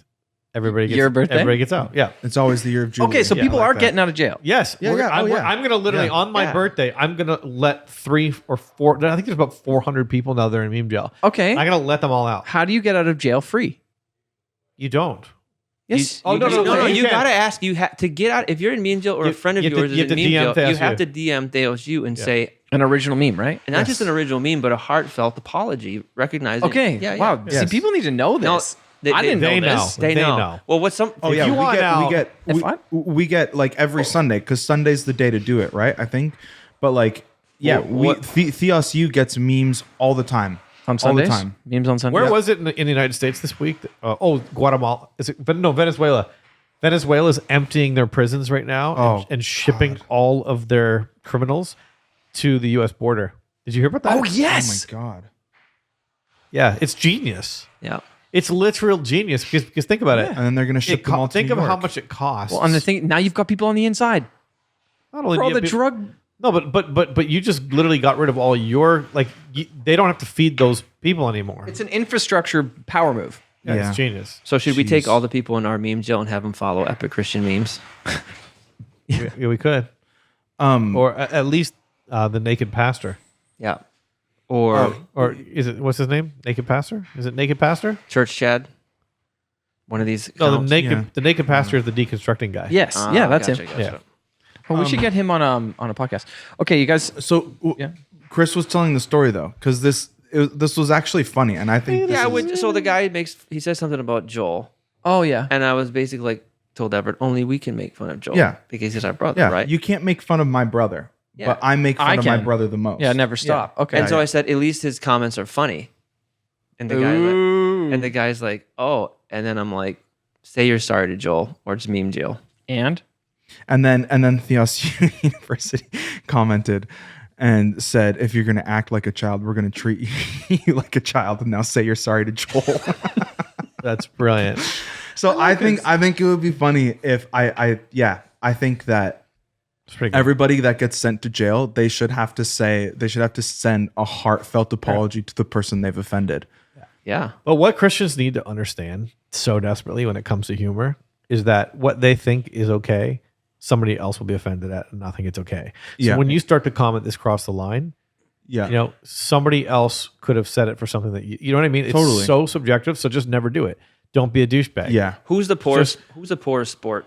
everybody gets Your birthday? Everybody gets out. Yeah. It's always the year of Jubilee. Okay, so Yeah, people I like are that. getting out of jail. Yes. Yeah, yeah. Oh, yeah. I'm going to literally, Yeah. on my Yeah. birthday, I'm going to let 3 or 4, I think there's about 400 people now that are in meme jail. Okay. I'm going to let them all out. How do you get out of jail free? You don't. Yes. Oh, no, You you can. gotta ask. You have to get out. If you're in meme jail or You- a friend of you have to- yours is you in have to meme DM jail, you TheosU. have to DM TheosU and say, An original meme, right? and not just an original meme, but a heartfelt apology, recognizing. Okay. Yeah. Wow. Yes. See, people need to know No, this. I didn't they know know. this. They They know. know. Well, what's some? Oh if yeah, you you want out- If I- we get like every Sunday because Sunday's the day to do it, right? I think, but like yeah, Well, what- TheosU gets memes all the time, On Sundays? all the time. Memes on Sundays? Where was it in the United States this week? Guatemala. Is it? But no, Venezuela. Venezuela's emptying their prisons right now and shipping all of their criminals to the U.S. border. Did you hear about that? Oh, yes. Oh my god, Yeah, it's genius. Yeah. It's literal genius because think about it. and then they're gonna ship them all to Think New of how York. much it costs. Well, and the thing, now you've got people on the inside. Not only For all do you the have peop- drug. No, but you just literally got rid of all your they don't have to feed those people anymore. It's an infrastructure power move. Yeah, Yeah. it's genius. So should we take Jeez. all the people in our meme jail and have them follow Epic Christian Memes? Yeah, we could, Um, or at least the naked pastor, Yeah. Or or is it what's his name? Naked pastor? Is it naked pastor? Church Chad? One of these. No, accounts? the naked pastor is the deconstructing guy. Yes. Ah, yeah, that's gotcha, him. gotcha. Yeah. Well, we should get him on a podcast. Okay, you guys. so Yeah. Chris was telling the story though, because this was actually funny, and I think Yeah, this is, so the guy he says something about Joel, Oh, yeah. and I was basically like told Everett only we can make fun of Joel. Yeah. because he's our brother, yeah, right? you can't make fun of my brother, Yeah. but I make fun I of my can. brother the most. Yeah, never stop. Okay. and so I said, at least his comments are funny. And the guy and the guy's like, oh, and then I'm like, say you're sorry to Joel or it's meme jail. And? And then TheosU University commented and said, if you're gonna act like a child, we're gonna treat you like a child. And now say you're sorry to Joel. That's brilliant. So I think it would be funny if I think that It's pretty good. everybody that gets sent to jail, they should have to send a heartfelt apology to the person they've offended. Yeah. But what Christians need to understand so desperately when it comes to humor is that what they think is okay, somebody else will be offended at and not think it's okay. So Yeah. when you start to comment this cross the line, Yeah. somebody else could have said it for something that you know what I mean? It's Totally. so subjective, so just never do it. Don't be a douchebag. Yeah. Who's the poorest sport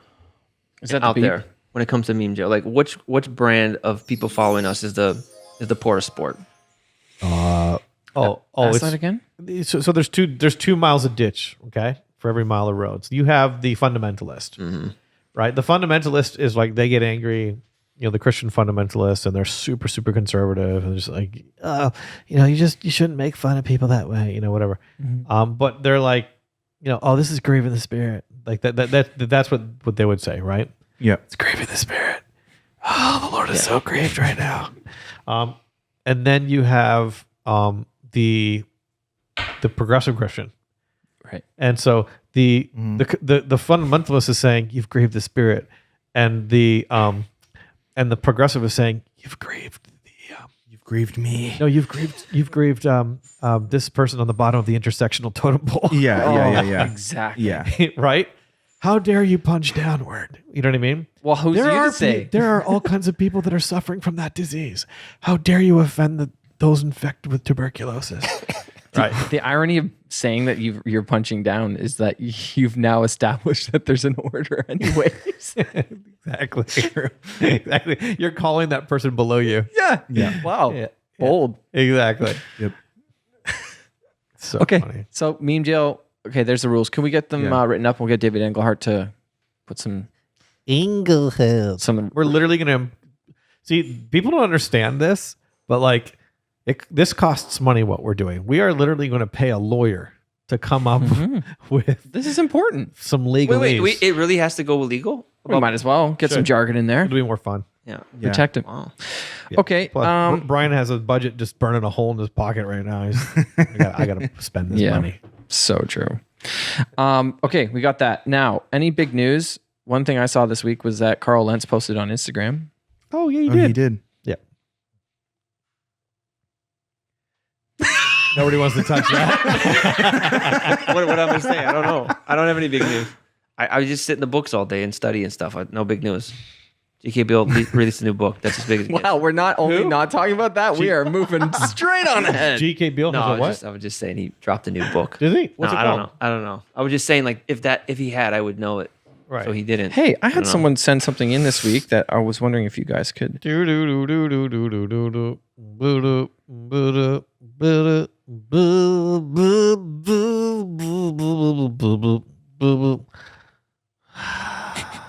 Is that out the beep? there when it comes to meme jail? Like which brand of people following us is the poorest sport? Ask that again? So there's 2 miles of ditch, okay, for every mile of roads. You have the fundamentalist, right? The fundamentalist is like they get angry, the Christian fundamentalists, and they're super, super conservative, and just like, you shouldn't make fun of people that way, whatever. But they're like, oh, this is grieving the spirit, like that's what they would say, right? Yeah. It's grieving the spirit. Oh, the Lord is so grieved right now. And then you have the progressive Christian, Right. and so the fundamentalist is saying you've grieved the spirit, and the progressive is saying you've grieved You've grieved me. you've grieved this person on the bottom of the intersectional totem pole. Yeah. Exactly. Yeah. Right. How dare you punch downward? You know what I mean? Well, who's you to say? There are all kinds of people that are suffering from that disease. How dare you offend those infected with tuberculosis. Right. The irony of saying that you're punching down is that you've now established that there's an order anyways. Exactly. Exactly. You're calling that person below you. Yeah. Yeah. Wow. Yeah. Bold. Exactly. Yep. So Okay. funny. So meme jail. Okay, there's the rules. Can we get them Yeah. written up? We'll get David Englehart to put some. We're literally going to see. People don't understand this, but like, this costs money. What we're doing, we are literally going to pay a lawyer to come up with This is important. some legal. Wait, it really has to go legal? We might as well get some jargon in there. It'll be more fun. Yeah. Yeah. Protect it. Wow. Yeah. Okay. Plus, Brian has a budget just burning a hole in his pocket right now. I got to spend this money. So true. Okay, we got that. Now, any big news? One thing I saw this week was that Carl Lentz posted on Instagram. Oh yeah, He did. Yeah. Nobody wants to touch that. what am I going to say? I don't know. I don't have any big news. I would just sit in the books all day and study and stuff. No big news. GK Bill released a new book. That's as big as it gets. Wow, we're not only not talking about that, we are moving straight on ahead. GK Bill No, has a I what? was just saying he dropped a new book. Did he? What's No, it I called? don't know. I don't know. I was just saying, like, if he had, I would know it. Right. So he didn't. Hey, I don't had know. someone send something in this week that I was wondering if you guys could.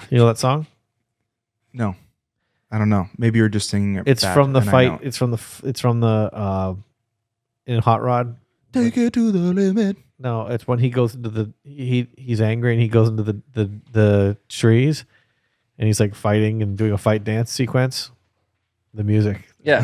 You know that song? No, I don't know. Maybe you're just singing it. It's bad from the and I know fight. it. It's from the in Hot Rod. Take it to the limit. No, it's when he goes into the he's angry and he goes into the trees and he's like fighting and doing a fight dance sequence. The music. Yeah.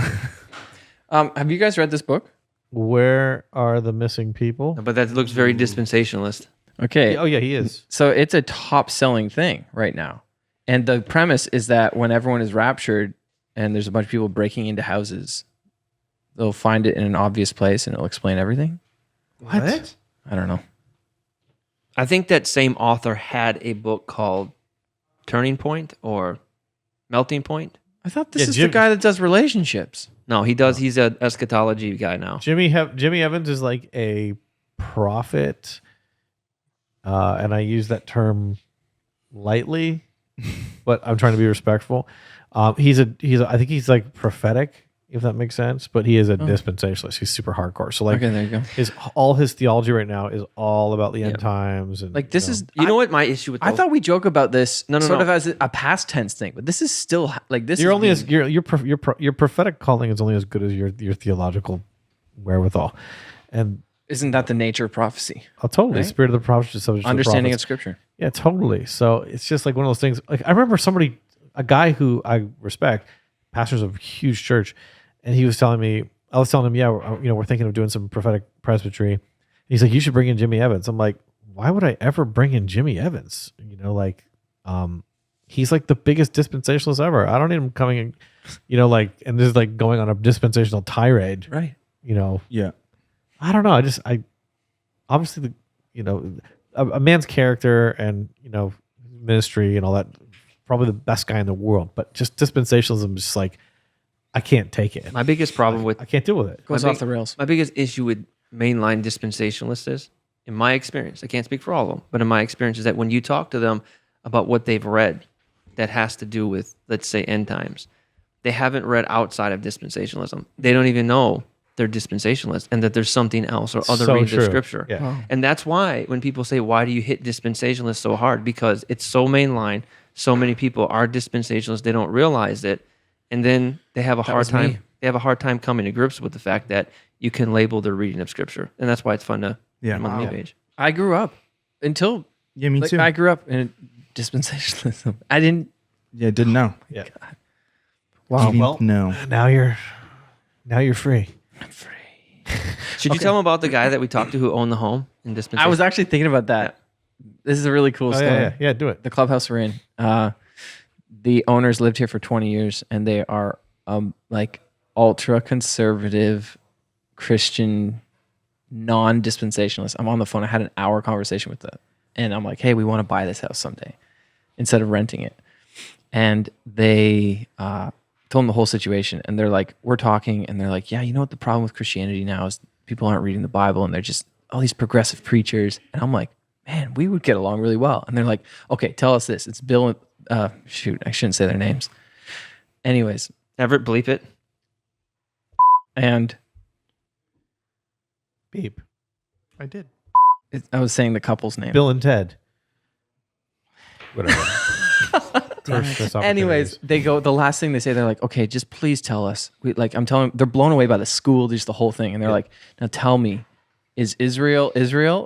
Have you guys read this book? Where are the missing people? But that looks very dispensationalist. Okay. Oh yeah, he is. So it's a top selling thing right now. And the premise is that when everyone is raptured and there's a bunch of people breaking into houses, they'll find it in an obvious place and it'll explain everything. What? I don't know. I think that same author had a book called Turning Point or Melting Point. I thought this Yeah, is Jim- the guy that does relationships. No, he does. He's an eschatology guy now. Jimmy Evans is like a prophet, and I use that term lightly, but I'm trying to be respectful. I think he's like prophetic, if that makes sense. But he is a dispensationalist. He's super hardcore. So like, Okay, there you go. all his theology right now is all about the end Yeah. times. And Like this is You know what my issue with I those- thought we joke about this No, sort of as a past tense thing, but this is still like this. you're is only as being- your prophetic calling is only as good as your theological wherewithal, and isn't that the nature of prophecy? totally Right? spirit of the prophets is subject to the Understanding of prophets. scripture. Yeah, totally. So it's just like one of those things. Like I remember a guy who I respect, pastors of a huge church, and he was telling me, I was telling him, yeah, we're thinking of doing some prophetic presbytery. And he's like, you should bring in Jimmy Evans. I'm like, why would I ever bring in Jimmy Evans? He's like the biggest dispensationalist ever. I don't need him coming in, and this is like going on a dispensational tirade. Right. Yeah. I don't know. Obviously a man's character and, ministry and all that, probably the best guy in the world, but just dispensationalism is just like, I can't take it. my biggest problem with I can't deal with it. Goes My off big- the rails. my biggest issue with mainline dispensationalists is, in my experience, I can't speak for all of them, but in my experience is that when you talk to them about what they've read that has to do with, let's say, end times, they haven't read outside of dispensationalism. They don't even know they're dispensationalists and that there's something else or other So readings of true. scripture. Yeah. Wow. And that's why when people say, why do you hit dispensationalists so hard? Because it's so mainline. So many people are dispensationalists. They don't realize it. And then they have a hard was time. me. They have a hard time coming to grips with the fact that you can label their reading of scripture. And that's why it's fun to Yeah. come on the Wow. new page. I grew up until Yeah, me too. I grew up in dispensationalism. I didn't. Yeah, didn't know. Yeah. Wow. Didn't know. Now you're free. I'm free. Should you tell them about the guy that we talked to who owned the home in dispensation? I was actually thinking about that. This is a really cool Oh, story. yeah, do it. The clubhouse we're in. The owners lived here for 20 years, and they are like ultra conservative Christian, non-dispensationalist. I'm on the phone. I had an hour conversation with them, and I'm like, "Hey, we want to buy this house someday, instead of renting it." And they told them the whole situation, and they're like, we're talking, and they're like, yeah, you know what the problem with Christianity now is people aren't reading the Bible, and they're just all these progressive preachers. And I'm like, man, we would get along really well. And they're like, okay, tell us this. It's Bill and shoot, I shouldn't say their names. Anyways, Everett, bleep it. and Beep. I did. I was saying the couple's name. Bill and Ted. Whatever. First, this Anyways, they go. The last thing they say, they're like, "Okay, just please tell us." I'm telling them, they're blown away by the school, just the whole thing, and they're like, "Now tell me, is Israel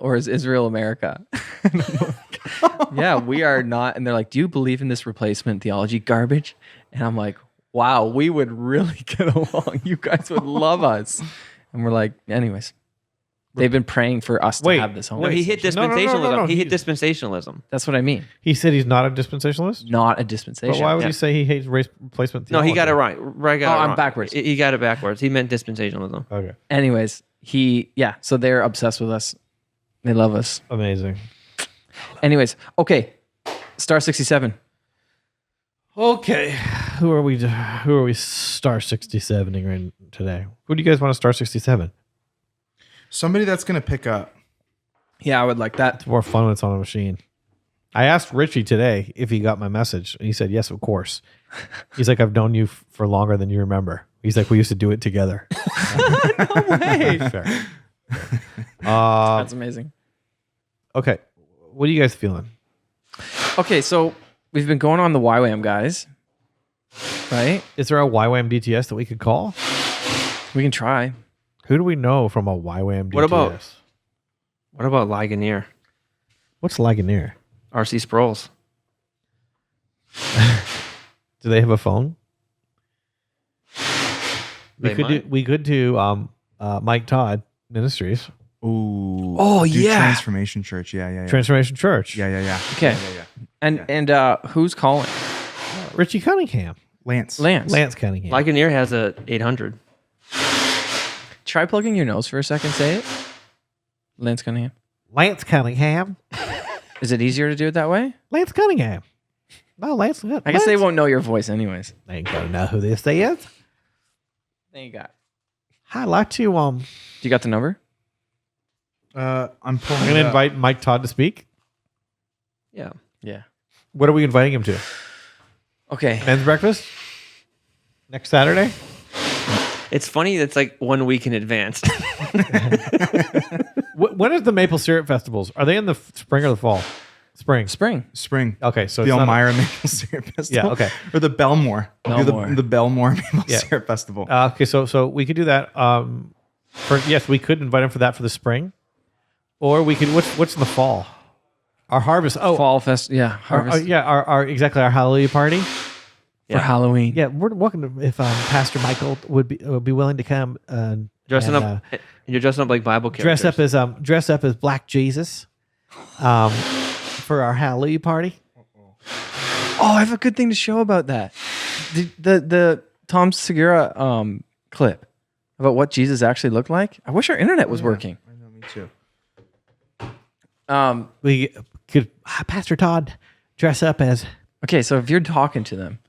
or is Israel America?" And I'm like, yeah, we are not. And they're like, "Do you believe in this replacement theology garbage?" And I'm like, "Wow, we would really get along. You guys would love us." And we're like, anyways. They've been praying for us to have this home. No, he hit dispensationalism. No. He hit dispensationalism. That's what I mean. He said he's not a dispensationalist? Not a dispensation. But why would Yeah. he say he hates race replacement No, theology? he got it right. I'm backwards. He got it backwards. He meant dispensationalism. Okay. Anyways, so they're obsessed with us. They love us. Amazing. Anyways, okay. Star 67. Okay. Who are we star 67ing right today? Who do you guys want to star 67? Somebody that's going to pick up. Yeah, I would like that. It's more fun when it's on a machine. I asked Richie today if he got my message, and he said, yes, of course. He's like, I've known you for longer than you remember. He's like, we used to do it together. No way. Fair. That's amazing. Okay. What are you guys feeling? Okay, so we've been going on the YWAM, guys. Right? Is there a YWAM DTS that we could call? We can try. Who do we know from a YWAM DTS? What about Ligonier? What's Ligonier? R.C. Sproul's. Do they have a phone? They might. We could do Mike Todd Ministries. Ooh. Oh, do yeah. Transformation Church. Yeah. Transformation Church. Yeah. Okay. Yeah. And who's calling? Richie Cunningham. Lance. Lance Cunningham. Ligonier has a 800. Try plugging your nose for a second. Say it. Lance Cunningham. Lance Cunningham. Is it easier to do it that way? Lance Cunningham. No, Lance. I guess they won't know your voice anyways. They ain't gonna know who this is. Then you got. I'd like to Do you got the number? I'm pulling. I'm gonna invite Mike Todd to speak. Yeah. Yeah. What are we inviting him to? Okay. Men's breakfast next Saturday. It's funny. It's like 1 week in advance. When is the Maple Syrup Festivals? Are they in the spring or the fall? Spring. Spring. Okay, so The it's not Elmira Maple Syrup Festival. Yeah, okay. Or the Belmore. We'll do Belmore. the Belmore Maple Yeah. Syrup Festival. okay. So we could do that. Yes, we could invite him for that for the spring, or we could. What's in the fall? Our harvest. Oh, Fall fest. Yeah. Harvest. Our exactly our Hallelujah party. For Halloween. Yeah, we're welcome if Pastor Michael would be willing to come. Dressing and, up. You're dressing up like Bible characters. dress up as Black Jesus, for our Hallelujah party. Oh, I have a good thing to show about that. The Tom Segura clip about what Jesus actually looked like. I wish our internet was working. I know, me too. We could Pastor Todd dress up as. Okay, so if you're talking to them,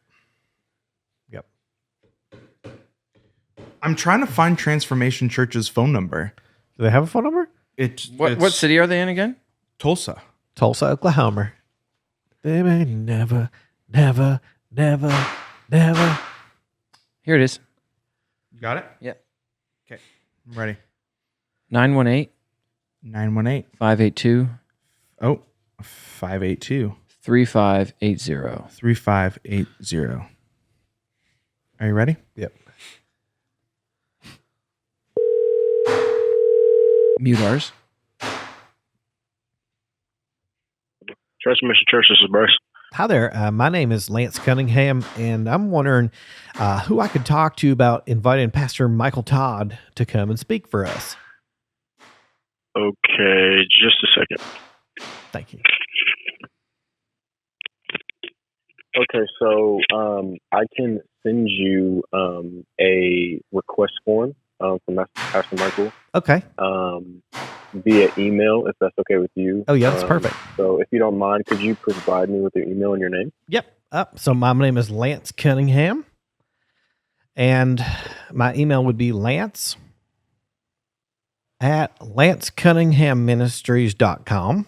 Yep. I'm trying to find Transformation Church's phone number. Do they have a phone number? It's what city are they in again? Tulsa. Tulsa, Oklahoma. They may never. Here it is. You got it? Yeah. Okay. I'm ready. 918 918. 582 Oh, 582 3580. 3580. Are you ready? Yep. Mute ours. Transformation Church, this is Bryce. Hi there. My name is Lance Cunningham, and I'm wondering who I could talk to about inviting Pastor Michael Todd to come and speak for us. Okay, just a second. Thank you. Okay, so I can send you a request form from Pastor Michael Okay. via email, if that's okay with you. Oh, yeah, that's perfect. So if you don't mind, could you provide me with your email and your name? Yep. So my name is Lance Cunningham, And my email would be lance@lancecunningham.ministries.com.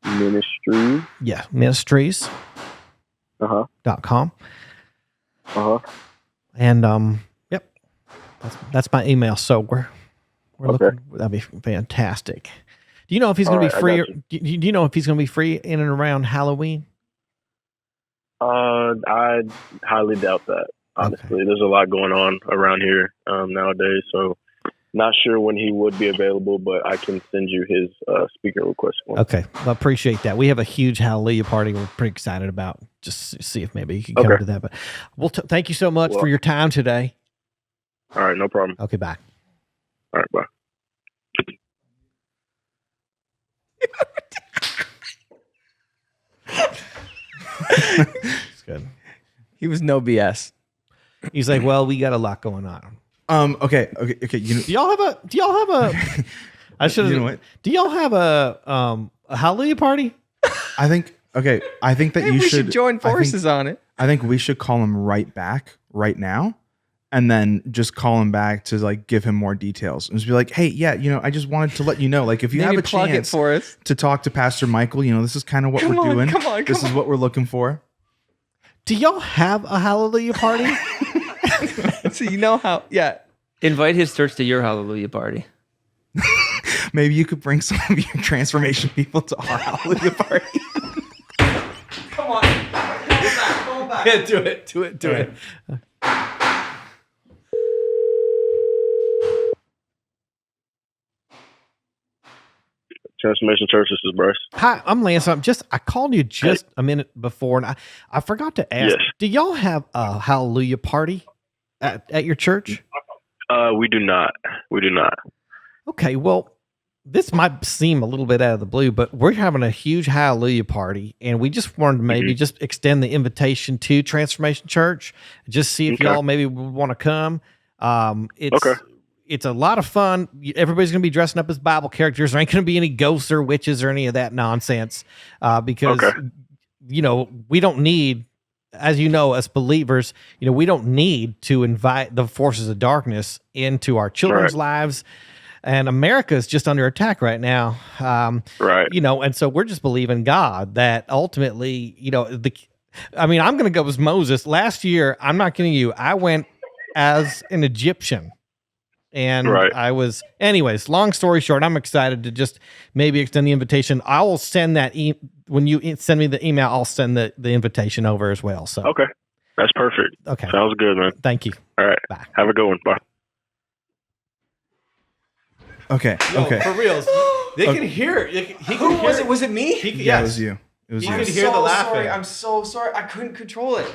Ministry. Yeah, ministries.com. And yep, that's my email. So we're looking. That'd be fantastic. Do you know if he's going to be free? Do you know if he's going to be free in and around Halloween? I highly doubt that. Honestly, there's a lot going on around here nowadays, so not sure when he would be available. But I can send you his speaker request form. Okay, well, appreciate that. We have a huge Hallelujah party we're pretty excited about. Just see if maybe you can come to that. But thank you so much for your time today. All right, no problem. Okay, bye. All right, bye. It's good. He was no BS. He's like, well, we got a lot going on. Okay. Do y'all have a? I should have. You know what? Do y'all have a Hallelujah party? I think that Maybe you we should join forces on it. I think we should call him right back right now, and then just call him back to like give him more details and just be like, hey, yeah, I just wanted to let you know, like, if you Maybe have a plug chance it for us. to talk to Pastor Michael, this is kind of what we're doing. This is what we're looking for. Do y'all have a Hallelujah party? So you know how? Yeah. Invite his church to your Hallelujah party. Maybe you could bring some of your transformation people to our Hallelujah party. Come on. Go back. Yeah, do it. Transformation Church, this is Bryce. Hi, I'm Lance. I called you just a minute before, and I forgot to ask. Yes. Do y'all have a Hallelujah party at your church? We do not. Okay, well, this might seem a little bit out of the blue, but we're having a huge Hallelujah party, and we just wanted to maybe just extend the invitation to Transformation Church, just see if y'all maybe would want to come. It's a lot of fun. Everybody's going to be dressing up as Bible characters. There ain't going to be any ghosts or witches or any of that nonsense because, we don't need, as as believers, we don't need to invite the forces of darkness into our children's lives. And America is just under attack right now. And so we're just believing God that ultimately, I'm going to go as Moses. Last year, I'm not kidding you, I went as an Egyptian. And I was, anyways, long story short, I'm excited to just maybe extend the invitation. I will send that, when you send me the email, I'll send the invitation over as well. So okay. That's perfect. Okay. Sounds good, man. Thank you. All right. Bye. Have a good one. Bye. Okay. For reals. They can hear it. Who was it? Was it me? Yeah, it was you. It was He you. could hear the laughing. Sorry. I'm so sorry. I couldn't control it.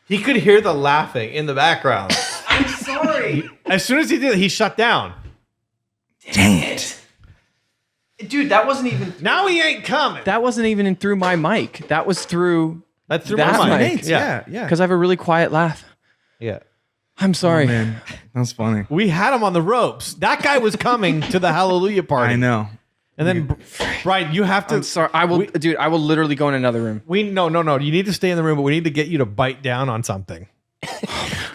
He could hear the laughing in the background. I'm sorry. As soon as he did it, he shut down. Dang it. Dude, that wasn't even... Now he ain't coming. That wasn't even in through my mic. That was through... That's through That's my my mic. Thanks. Yeah. Because I have a really quiet laugh. Yeah. I'm sorry. Oh, man, that was funny. We had him on the ropes. That guy was coming to the Hallelujah party. I know. And then, Brian, you have to... I'm sorry. I will literally go in another room. No. You need to stay in the room, but we need to get you to bite down on something.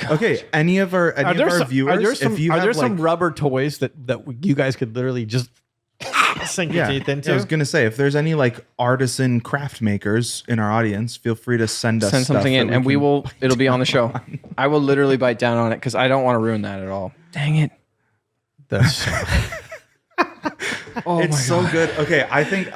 Okay. Any of our viewers, Are there some rubber toys that you guys could literally just sink your teeth into? I was gonna say, if there's any like artisan craft makers in our audience, feel free to send us something in, and it'll be on the show. I will literally bite down on it because I don't want to ruin that at all. Dang it. It's so good. Okay, I think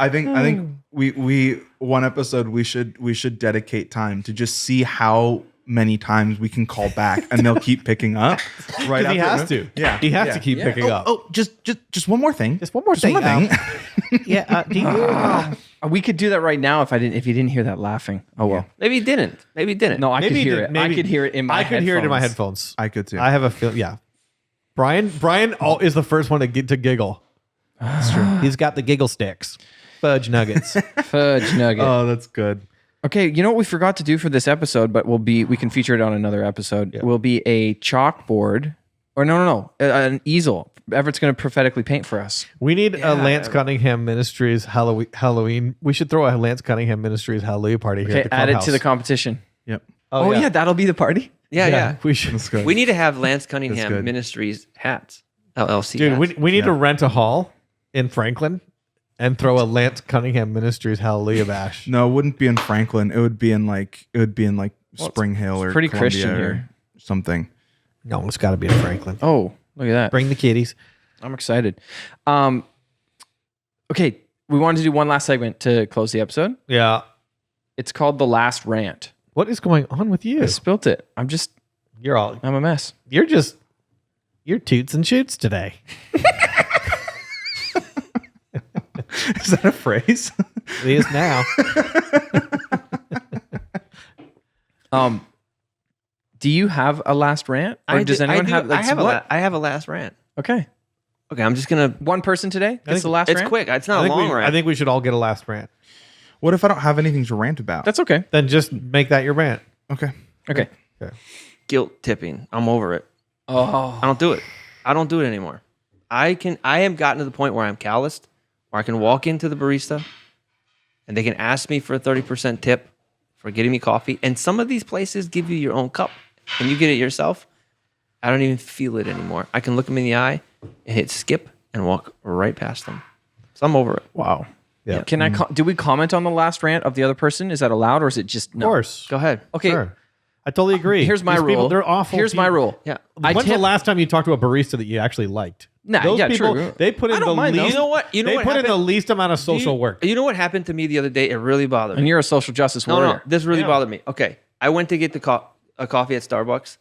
we one episode we should dedicate time to just see how many times we can call back and they'll keep picking up. Right, he has to. Yeah, he has to keep picking up. Oh, just one more thing. Just one more thing. Do you? We could do that right now if you didn't hear that laughing. Oh well. Maybe he didn't. No, I could Maybe he hear did. it. Maybe- I could hear it in my I could hear it in my headphones. I could too. I have a feel. Yeah. Brian is the first one to giggle. That's true. He's got the giggle sticks, fudge nuggets. Fudge nugget. Oh, that's good. Okay, you know what we forgot to do for this episode, but we can feature it on another episode. Will be a chalkboard Or no, an easel. Everett's going to prophetically paint for us. We need a Lance Cunningham Ministries Halloween. We should throw a Lance Cunningham Ministries Hallelujah party here Okay, at the add clubhouse. it to the competition. Yep. Oh yeah, that'll be the party. Yeah. We should. That's good. We need to have Lance That's Cunningham good. Ministries hats. LLC Dude, hats. we need to rent a hall in Franklin and throw a Lance Cunningham Ministries Hallelujah bash. No, it wouldn't be in Franklin. It would be in like Spring Hill or pretty Columbia Christian or here. something. No, it's got to be in Franklin. Oh, look at that. Bring the kiddies. I'm excited. Okay, we wanted to do one last segment to close the episode. Yeah. It's called The Last Rant. What is going on with you? I spilt it. I'm a mess. You're toots and shoots today. Is that a phrase? It is now. Do you have a last rant? Or does anyone have? Like, I have a last rant. Okay. Okay, I'm just gonna. One person today gets the last It's rant? quick. It's not a long rant. I think we should all get a last rant. What if I don't have anything to rant about? That's okay. Then just make that your rant. Okay. Okay. Guilt tipping. I'm over it. Oh. I don't do it. I don't do it anymore. I have gotten to the point where I'm calloused, where I can walk into the barista and they can ask me for a 30% tip for getting me coffee. And some of these places give you your own cup and you get it yourself. I don't even feel it anymore. I can look them in the eye and hit skip and walk right past them. So I'm over it. Wow. Yeah. Can do we comment on the last rant of the other person? Is that allowed or is it just no? Of course. Go ahead. Okay. Sure. I totally agree. Here's my These rule. people, they're awful. Here's my people. rule. Yeah. When's the last time you talked to a barista that you actually liked? Nah, Those yeah, people, true. they put I in don't the mind those. least. You know what? You know they what put in the happened? least amount of social work. You know what happened to me the other day? It really bothered me. And you're a social justice No, warrior. this really Yeah. bothered me. Okay, I went to get a coffee at Starbucks.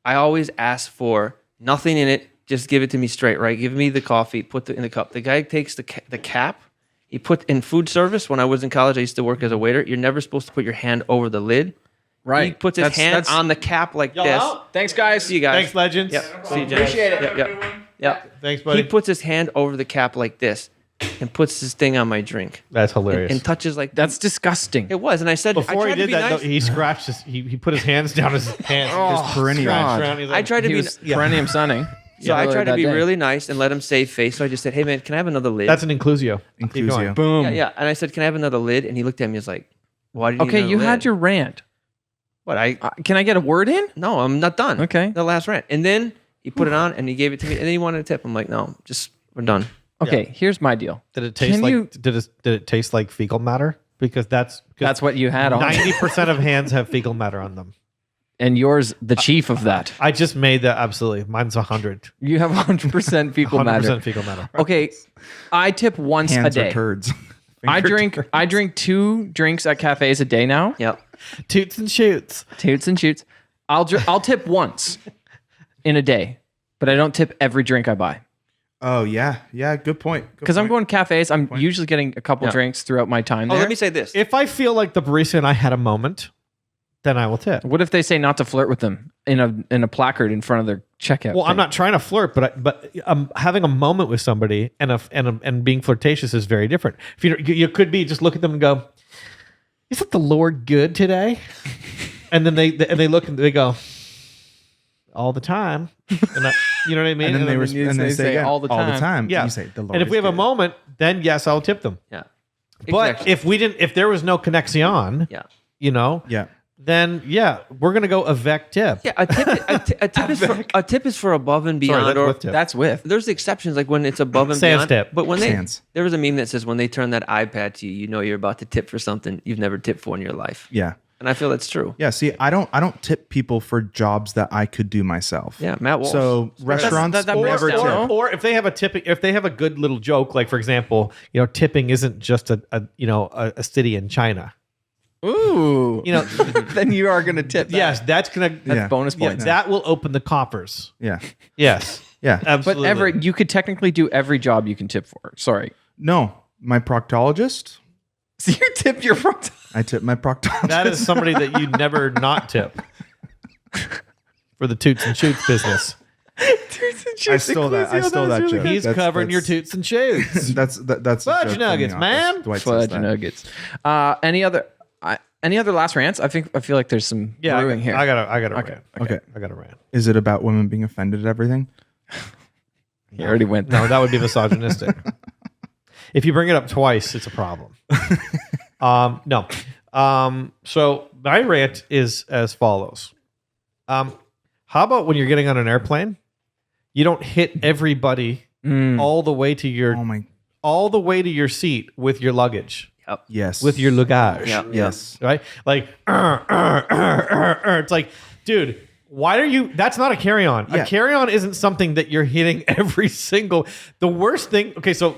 I always ask for nothing in it. Just give it to me straight, right? Give me the coffee, put it in the cup. The guy takes the cap. He put in food service. When I was in college, I used to work as a waiter. You're never supposed to put your hand over the lid. Right. He puts his hand on the cap like this. Thanks, guys. See you guys. Thanks, legends. Yep. See you, James. Appreciate it. Yep. Thanks, buddy. He puts his hand over the cap like this and puts his thing on my drink That's hilarious. and touches like That's disgusting. it was. And I said, I Before he tried to did be that, nice. though, he scratched his. He put his hands down his pants. His perineum. God. Around, he's I like, tried to He be. was Perineum sunning. So I tried to that be day. really nice and let him save face. So I just said, "Hey man, can I have another lid?" That's an inclusio. Keep going. Inclusio. Boom. yeah. And I said, "Can I have another lid?" And he looked at me and was like, "Why did you?" Okay, you had your rant. What I? Can I get a word in? No, I'm not done. Okay. The last rant, and then he put it on and he gave it to me, and then he wanted a tip. I'm like, "No, just we're done." Okay, here's my deal. Did it taste Can like? you- Did it taste like fecal matter? Because that's That's what you had on. 90% of hands have fecal matter on them. And yours, the chief of that. I just made that absolutely. Mine's 100. You have 100% fecal 100% matter. fecal matter. Okay, I tip once Hands a are day. turds. I Finger drink turds. I drink 2 drinks at cafes a day now. Yep. Toots and shoots. Toots and shoots. I'll tip once in a day, but I don't tip every drink I buy. Oh yeah, yeah. Good point. Because I'm going to cafes, I'm usually getting a couple Yeah. drinks throughout my time Oh, there. let me say this. If I feel like the barista and I had a moment, then I will tip. What if they say not to flirt with them in a placard in front of their checkout? Well, I'm thing? not trying to flirt, but having a moment with somebody and being flirtatious is very different. If you could be just look at them and go, "Isn't the Lord good today?" And then they look and they go, "All the time." And you know what I mean? And then they say again, all the time. Yeah. You say the Lord And if we is have a good. moment, then yes, I'll tip them. Yeah. But Exactly. if there was no connexion, Yeah. you know, Yeah. then yeah, we're gonna go avec tip. Yeah, a tip is for above and Sorry, beyond. that's Or with tip. That's with. there's exceptions, like when it's above and Sans beyond. tip. But when Sans. there was a meme that says when they turn that iPad to you, you know you're about to tip for something you've never tipped for in your life. Yeah. And I feel that's true. Yeah. See, I don't tip people for jobs that I could do myself. Yeah, Matt Walsh. So restaurants that never breaks tip. down. Or if they have if they have a good little joke, like for example, tipping isn't just a city in China. Ooh. You know, Then you are going to tip that. yes, that's gonna Yeah. Bonus yeah, points. that will open the coffers. Yeah. Yes, Yeah. But absolutely. Everett, you could technically do every job you can tip for. Sorry. No, my proctologist. So you tip your front. I tip my proctologist. that is somebody that you never not tip for the toots and shoots business. I stole that. I stole that joke. He's That's- covering your that's- toots and shoots. That's a Fudge joke from nuggets, The Office. man. Dwight says Fudge that. nuggets. Any other? Any other last rants? I feel like there's some brewing here. I got a Okay. rant. Okay. I got a rant. Is it about women being offended at everything? He already went. No, that would be misogynistic. If you bring it up twice, it's a problem. No. So my rant is as follows. How about when you're getting on an airplane, you don't hit everybody all the way to your all the way to your seat with your luggage. Yes. With your luggage. Yes. Right? Like, it's like, dude, why are you? That's not a carry-on. Yeah. A carry-on isn't something that you're hitting every single. The worst thing. Okay, so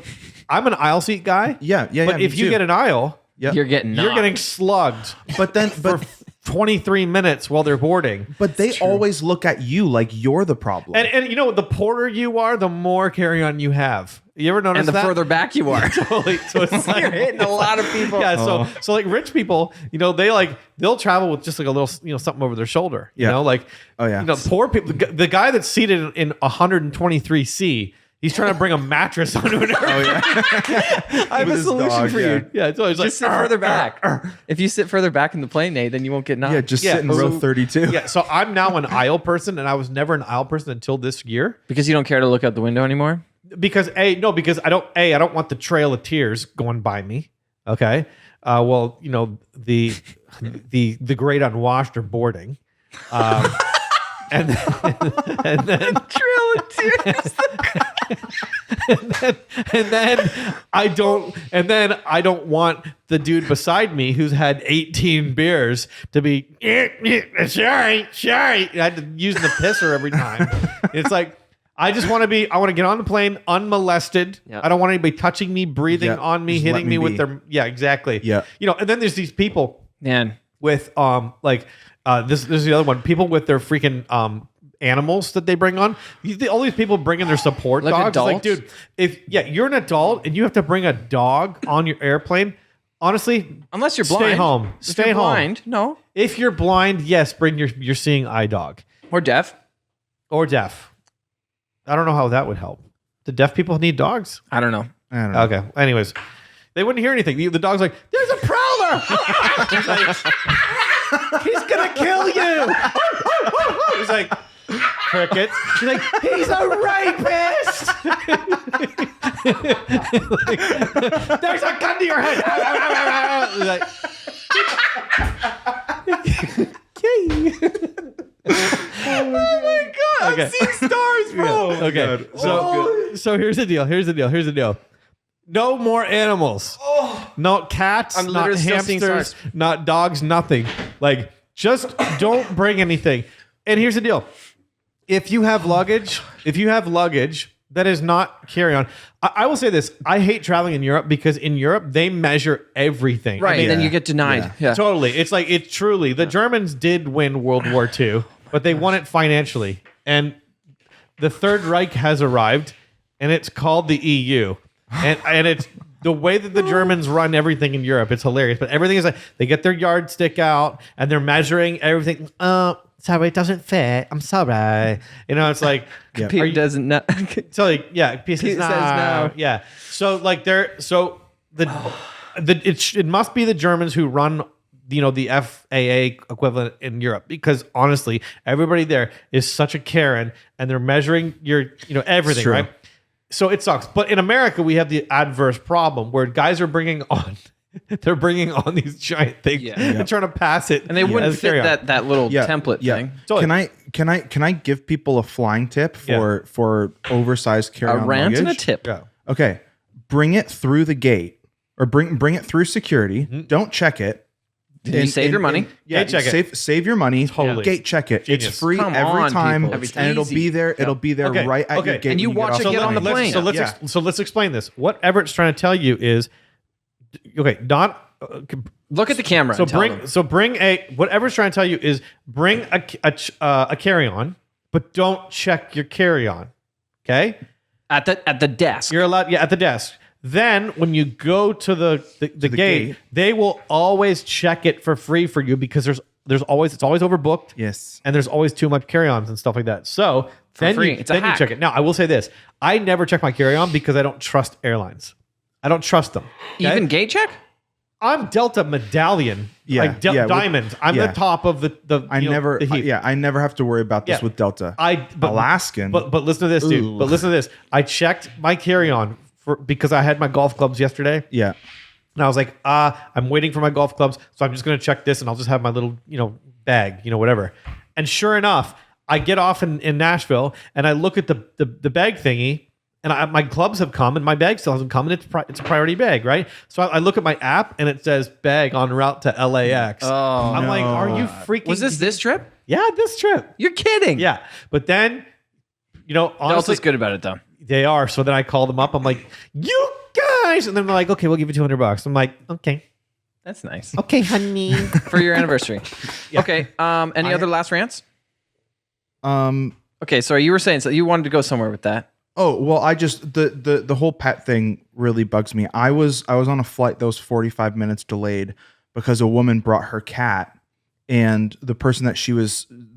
I'm an aisle seat guy. Yeah. But if you get an aisle, You're getting slugged. But then, for 23 minutes while they're boarding. But they always look at you like you're the problem. And you know, the porter you are, the more carry-on you have. You ever notice and the that? further back you are. Totally. So it's like, You're hitting a lot of people. Yeah, so like rich people, you know, they'll travel with just like a little, you know, something over their shoulder. You know, like Oh, yeah. you know, poor people. The guy that's seated in 123C, he's trying to bring a mattress onto an airplane. I have With a his solution dog, for you. Yeah, it's always Just like sit further back. If you sit further back in the plane, Nate, then you won't get knocked. yeah, just sit in row 32. Yeah, so I'm now an aisle person, and I was never an aisle person until this year. Because you don't care to look out the window anymore? Because I don't want the trail of tears going by me. Okay. Well, you know, the great unwashed are boarding. And then Trail of tears. and then I don't want the dude beside me who's had 18 beers to be sorry. I had to use the pisser every time. It's like I want to get on the plane unmolested. Yep. I don't want anybody touching me, breathing Yeah, on me, just hitting let me me with be. their exactly. Yeah. You know, and then there's these people Man. with this is the other one. People with their freaking animals that they bring on. All these people bringing their support Like dogs. adults? Like, dude, if you're an adult and you have to bring a dog on your airplane, honestly, Unless you're blind. stay home. If Stay you're home. blind, no. If you're blind, yes, bring your seeing eye dog Or deaf. or deaf. I don't know how that would help. Do deaf people need dogs? I don't know. I don't know. Okay. Anyways, they wouldn't hear anything. The dog's like, "There's a prowler." He's like, "He's gonna kill you." He's like, crickets. He's like, "He's a rapist." Like, there's a gun to your head. He's like, Oh my God. Okay. I'm seeing stars, bro. Okay. So here's the deal. No more animals. No cats, I'm not literally still seeing hamsters, stars. not dogs, nothing. Like, just don't bring anything. And here's the deal. If you have luggage that is not carry-on, I will say this. I hate traveling in Europe because in Europe, they measure everything. Right. I mean, And then you get denied. Yeah. Totally. It's like, it's truly, the Germans did win World War II, but they won it financially. And the Third Reich has arrived, and it's called the EU. And it's the way that the Germans run everything in Europe. It's hilarious. But everything is like, they get their yardstick out, and they're measuring everything. Sorry, it doesn't fit. I'm sorry. You know, it's like, Pete doesn't know. so like, yeah, Pete Pete says no. Yeah. So like it must be the Germans who run, you know, the FAA equivalent in Europe, because honestly, everybody there is such a Karen, and they're measuring your, you know, everything, true. right? So it sucks. But in America, we have the adverse problem where guys are bringing on these giant things and trying to pass it, And they wouldn't as fit carry-on. that little template thing. So Can I give people a flying tip for oversized A carry-on rant and a luggage? tip. Yeah. Okay, bring it through the gate or bring it through security. Mm-hmm. Don't check it. You save your money. Yeah, Gate check it. save your money. Totally. Gate check it. Genius. It's free Come every on, time, people. It's and it'll easy. be there. It'll be there Okay, right at okay. your gate. And you when watch get it off get the on the plane. plane. So let's explain this. What Everett's trying to tell you is, okay, Look at the camera. So and tell them. bring whatever's trying to tell you is bring a carry-on, but don't check your carry-on. Okay, at the desk. you're allowed at the desk. Then when you go to the gate, gate. they will always check it for free for you, because it's always overbooked. Yes. And there's always too much carry-ons and stuff like that. So then free. you It's a then you hack. check it. Now I will say this: I never check my carry-on because I don't trust airlines. I don't trust them. Okay? Even gate check? I'm Delta medallion. Yeah, Like yeah, diamond. I'm the top of the I never have to worry about this Yeah. with Delta. But Alaskan. But listen to this, dude. Ooh. But listen to this. I checked my carry-on because I had my golf clubs yesterday. yeah. And I was like, I'm waiting for my golf clubs, so I'm just gonna check this, and I'll just have my little, bag, whatever. And sure enough, I get off in Nashville, and I look at the bag thingy, and my clubs have come, and my bag still hasn't come, and it's a priority bag, right? So I look at my app, and it says bag en route to LAX. Oh, I'm like, are you freaking? was this trip? Yeah, this trip. You're kidding. Yeah, but then, honestly, Delta's good about it though. they are. So then I call them up. I'm like, you guys, and then they're like, okay, we'll give you $200. I'm like, okay, That's nice. okay, honey. For your anniversary. Okay. Any other last rants? Okay, so you were saying you wanted to go somewhere with that. Oh, well, I just the whole pet thing really bugs me. I was on a flight that was 45 minutes delayed because a woman brought her cat, and the person that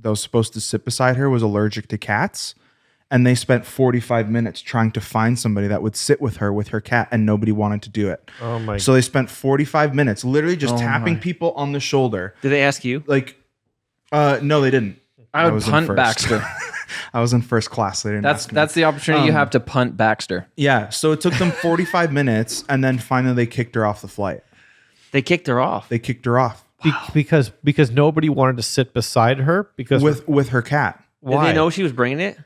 was supposed to sit beside her was allergic to cats, and they spent 45 minutes trying to find somebody that would sit with her cat, and nobody wanted to do it. Oh my! So they spent 45 minutes literally just tapping people on the shoulder. Did they ask you? Like, no, they didn't. I would was in punt first. Baxter. I was in first class. They didn't ask me. That's the opportunity you have to punt Baxter. Yeah, so it took them 45 minutes, and then finally they kicked her off the flight. They kicked her off. They kicked her off Because nobody wanted to sit beside her because with her cat. Did they know she was bringing it?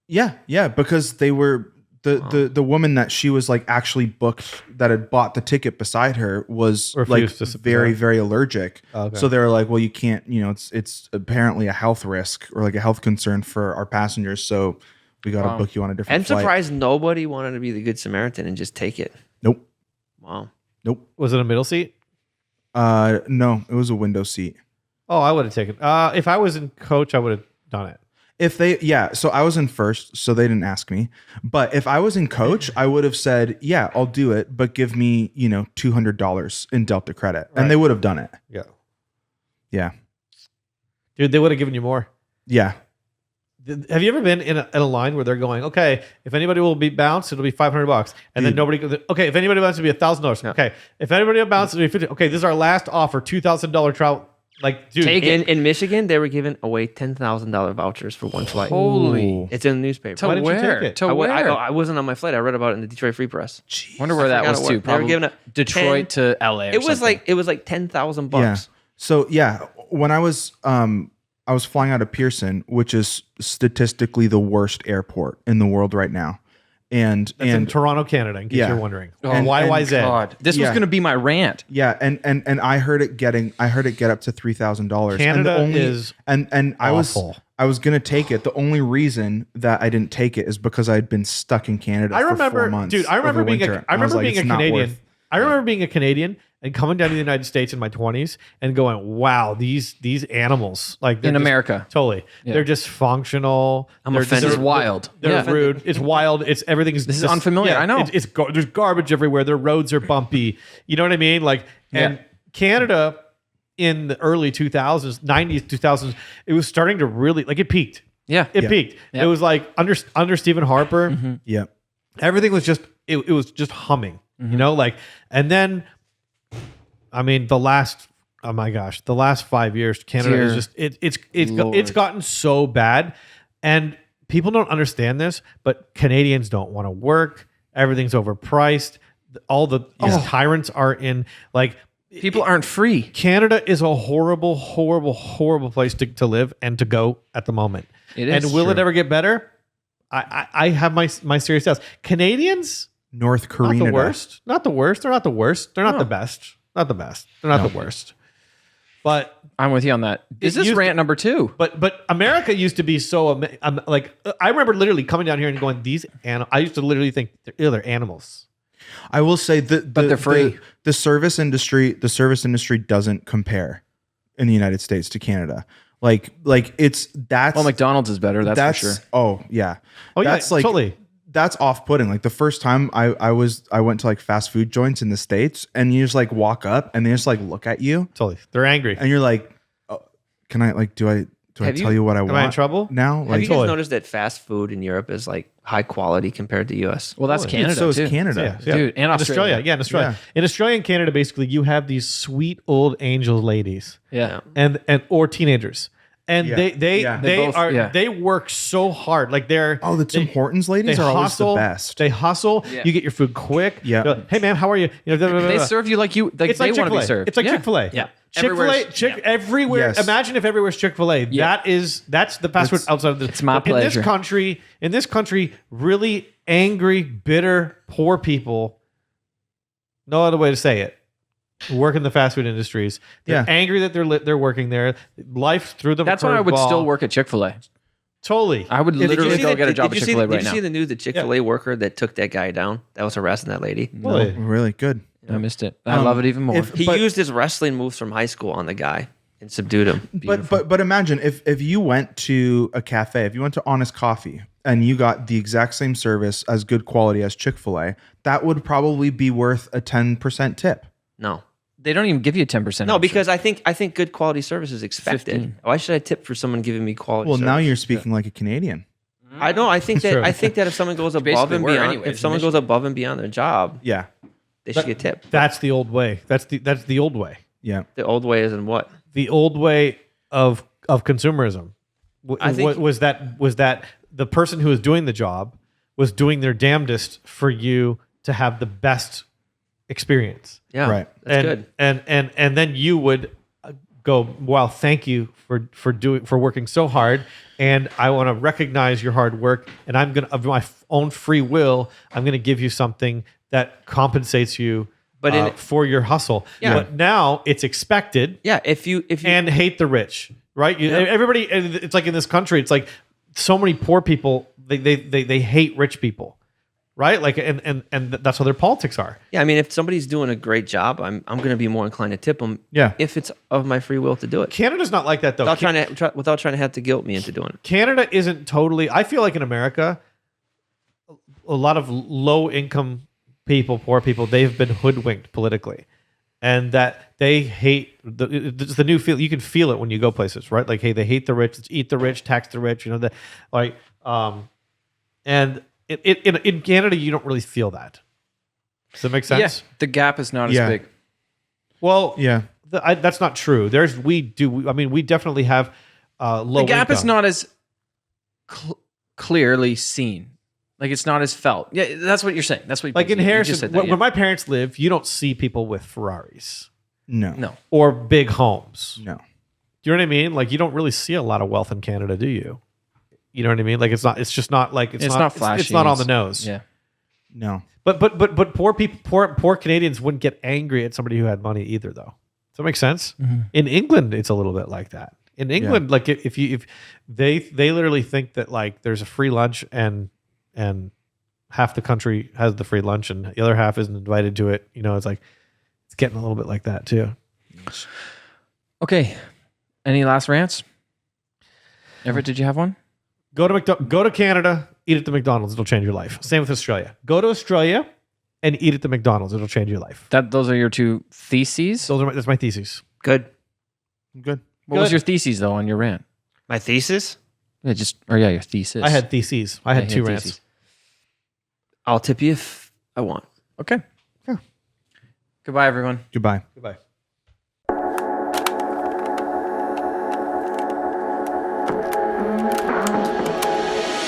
Yeah, because they were the woman that she was like actually booked that had bought the ticket beside her was Refused like to sit very beside. very allergic. Okay. So they were like, well, you can't. It's apparently a health risk or like a health concern for our passengers. So we got to book you on a different I'm flight. surprised nobody wanted to be the good Samaritan and just take it. Nope. Wow. Nope. Was it a middle seat? No, it was a window seat. Oh, I would have taken. If I was in coach, I would have done it. So I was in first, so they didn't ask me. But if I was in coach, I would have said, yeah, I'll do it, but give me, $200 in Delta credit. Right. And they would have done it. Yeah, Yeah. dude, they would have given you more. Yeah. Have you ever been in a line where they're going, okay, if anybody will be bounced, it'll be $500, and then nobody goes, okay, if anybody wants to be $1,000, okay, if anybody will bounce, it'll be $50. Okay, this is our last offer, $2,000 travel. Like, dude, In Michigan, they were giving away $10,000 vouchers for one flight. Holy. It's in the newspaper. Why didn't you where? take it? To I where? wasn't on my flight. I read about it in the Detroit Free Press. Wonder where that was forgot too. what- they were Probably giving Detroit to LA. Or It was something. like $10,000 Yeah. bucks. So yeah, when I was flying out of Pearson, which is statistically the worst airport in the world right now. And That's in Toronto, Canada, in case Yeah. you're wondering. Oh, And and YYZ. God, this was Yeah. going to be my rant. yeah, and I heard it get up to $3,000. Canada and is and I awful. was gonna take it. The only reason that I didn't take it is because I had been stuck in Canada. I for remember, 4 months. dude. I remember over being winter. a And I was like, Canadian. it's not worth- I remember being a Canadian and coming down to the United States in my 20s and going, "Wow, these animals like they're In just- America. totally, Yeah. they're just functional. I'm They're offended. This is they're- wild. They're Yeah. rude. It's wild. It's everything's. This is unfamiliar. I know. There's garbage everywhere. Their roads are bumpy. You know what I mean? Like, and Yeah. Canada in the early 2000s, 90s, 2000s, it was starting to really like it peaked. Yeah. It peaked. Yeah. It was like under Stephen Harper. Yeah. Everything was just it was just humming, like, and then I mean the last 5 years Canada Dear is just it's Lord. gotten so bad, and people don't understand this, but Canadians don't want to work. Everything's overpriced. All the these tyrants are in like People aren't free. Canada is a horrible, horrible, horrible place to live and to go at the moment. It is and will it true. ever get better? I have my serious doubts. Canadians, North Korea. not the worst. Not the worst. They're not the worst. They're not No. the best. Not the best. They're not the worst. But I'm with you on that. Is this used rant to- number 2? but America used to be so like I remember literally coming down here and going I used to literally think they're animals. I will say that But they're free. The service industry doesn't compare in the United States to Canada. Like that's Well, McDonald's is better. That's for sure. Oh yeah. Oh yeah, That's like totally. that's off-putting. Like the first time I went to like fast food joints in the States, and you just like walk up and they just like look at you Totally. They're angry. and you're like, oh, can I like do I Do I Have you- tell you what I want? Am I in trouble? now? Have Like, you guys Totally. noticed that fast food in Europe is like high quality compared to US? Well, that's Dude, Canada so is too. Canada. Dude, and in Australia. Yeah, in Australia. In Australia and Canada, basically, you have these sweet old angel ladies Yeah. and or teenagers, and Yeah. they Yeah. They both- yeah. they work so hard. Like they're Oh, the Tim they- Hortons ladies are always the best. They hustle. Yeah. You get your food quick. Yeah. They're like, hey man, how are you? You know, blah, blah, blah, They blah. serve you like you like It's they like want to Chick-fil-A. be served. It's like Yeah. Chick-fil-A. Yeah. Chick-fil-A, Everywhere's- everywhere. Yes. Imagine if everywhere's Chick-fil-A. Yeah. That's the fast food It's- outside of the. it's my but in pleasure. this country, really angry, bitter, poor people. No other way to say it. Work in the fast food industries. They're Yeah. angry that they're working there. Life threw them. That's a why I would curveball. still work at Chick-fil-A. Totally. I would literally go get a job at Did Chick-fil-A you right now. see the news? The Chick-fil-A worker that took that guy down, that was harassing that lady. Really? Really good. I missed it. I love it even more. if- He But- used his wrestling moves from high school on the guy and subdued him. But imagine if you went to a cafe, if you went to Honest Coffee and you got the exact same service as good quality as Chick-fil-A, that would probably be worth a 10% tip. No, They don't even give you 10%. no, off. because I think good quality service is expected. 15. Why should I tip for someone giving me quality? Well, now service? you're speaking like a Canadian. I know. I think that true. if someone goes above basically and were beyond, anyways, if someone in goes above and beyond their job, Yeah. they should get tipped. That's the old way. That's the old way. Yeah. The old way is in what? The old way of consumerism I think- was that the person who was doing the job was doing their damnedest for you to have the best experience. Yeah, Right. That's and, good. And then you would go, well, thank you for working so hard, and I want to recognize your hard work, and I'm gonna, of my own free will, I'm gonna give you something that compensates you, But for your hustle. Yeah. But now it's expected, Yeah, if you and hate the rich, right? Everybody, it's like in this country, it's like so many poor people they hate rich people, right? Like and that's how their politics are. yeah, I mean, if somebody's doing a great job, I'm going to be more inclined to tip them. Yeah. if it's of my free will to do it, Canada's not like that though. without trying to have to guilt me into doing it. Canada isn't totally. I feel like in America, a lot of low income people, poor people, they've been hoodwinked politically, and that they hate it's the new feel. You can feel it when you go places, right? Like, hey, they hate the rich. It's eat the rich, tax the rich. You know, and in Canada, you don't really feel that. Does that make sense? yeah, the gap is not as Yeah. big. Well, Yeah. that's not true. We definitely have low. The gap is income. not as clearly seen. Like it's not as felt. Yeah, that's what you're saying. That's what like in you just Harrison. said that, Where my parents live, you don't see people with Ferraris No. No. or big homes. No. Do you know what I mean? Like, you don't really see a lot of wealth in Canada, do you? You know what I mean? Like, it's just not like It's not flashy. It's not on the nose. Yeah. No. But poor people, poor Canadians wouldn't get angry at somebody who had money either, though. Does that make sense? Mm-hmm. In England, it's a little bit like that. In England, like if they literally think that like there's a free lunch and half the country has the free lunch and the other half isn't invited to it. You know, it's like it's getting a little bit like that too. Okay. Any last rants? Everett, did you have one? Go to Canada, eat at the McDonald's. It'll change your life. Same with Australia. Go to Australia and eat at the McDonald's. It'll change your life. Those are your two theses. That's my thesis. Good. Good. What was your theses though on your rant? My thesis. Yeah, your thesis. I had theses. I had two rants. theses. I'll tip you if I want. Okay. Yeah. Goodbye, everyone. Goodbye. Goodbye.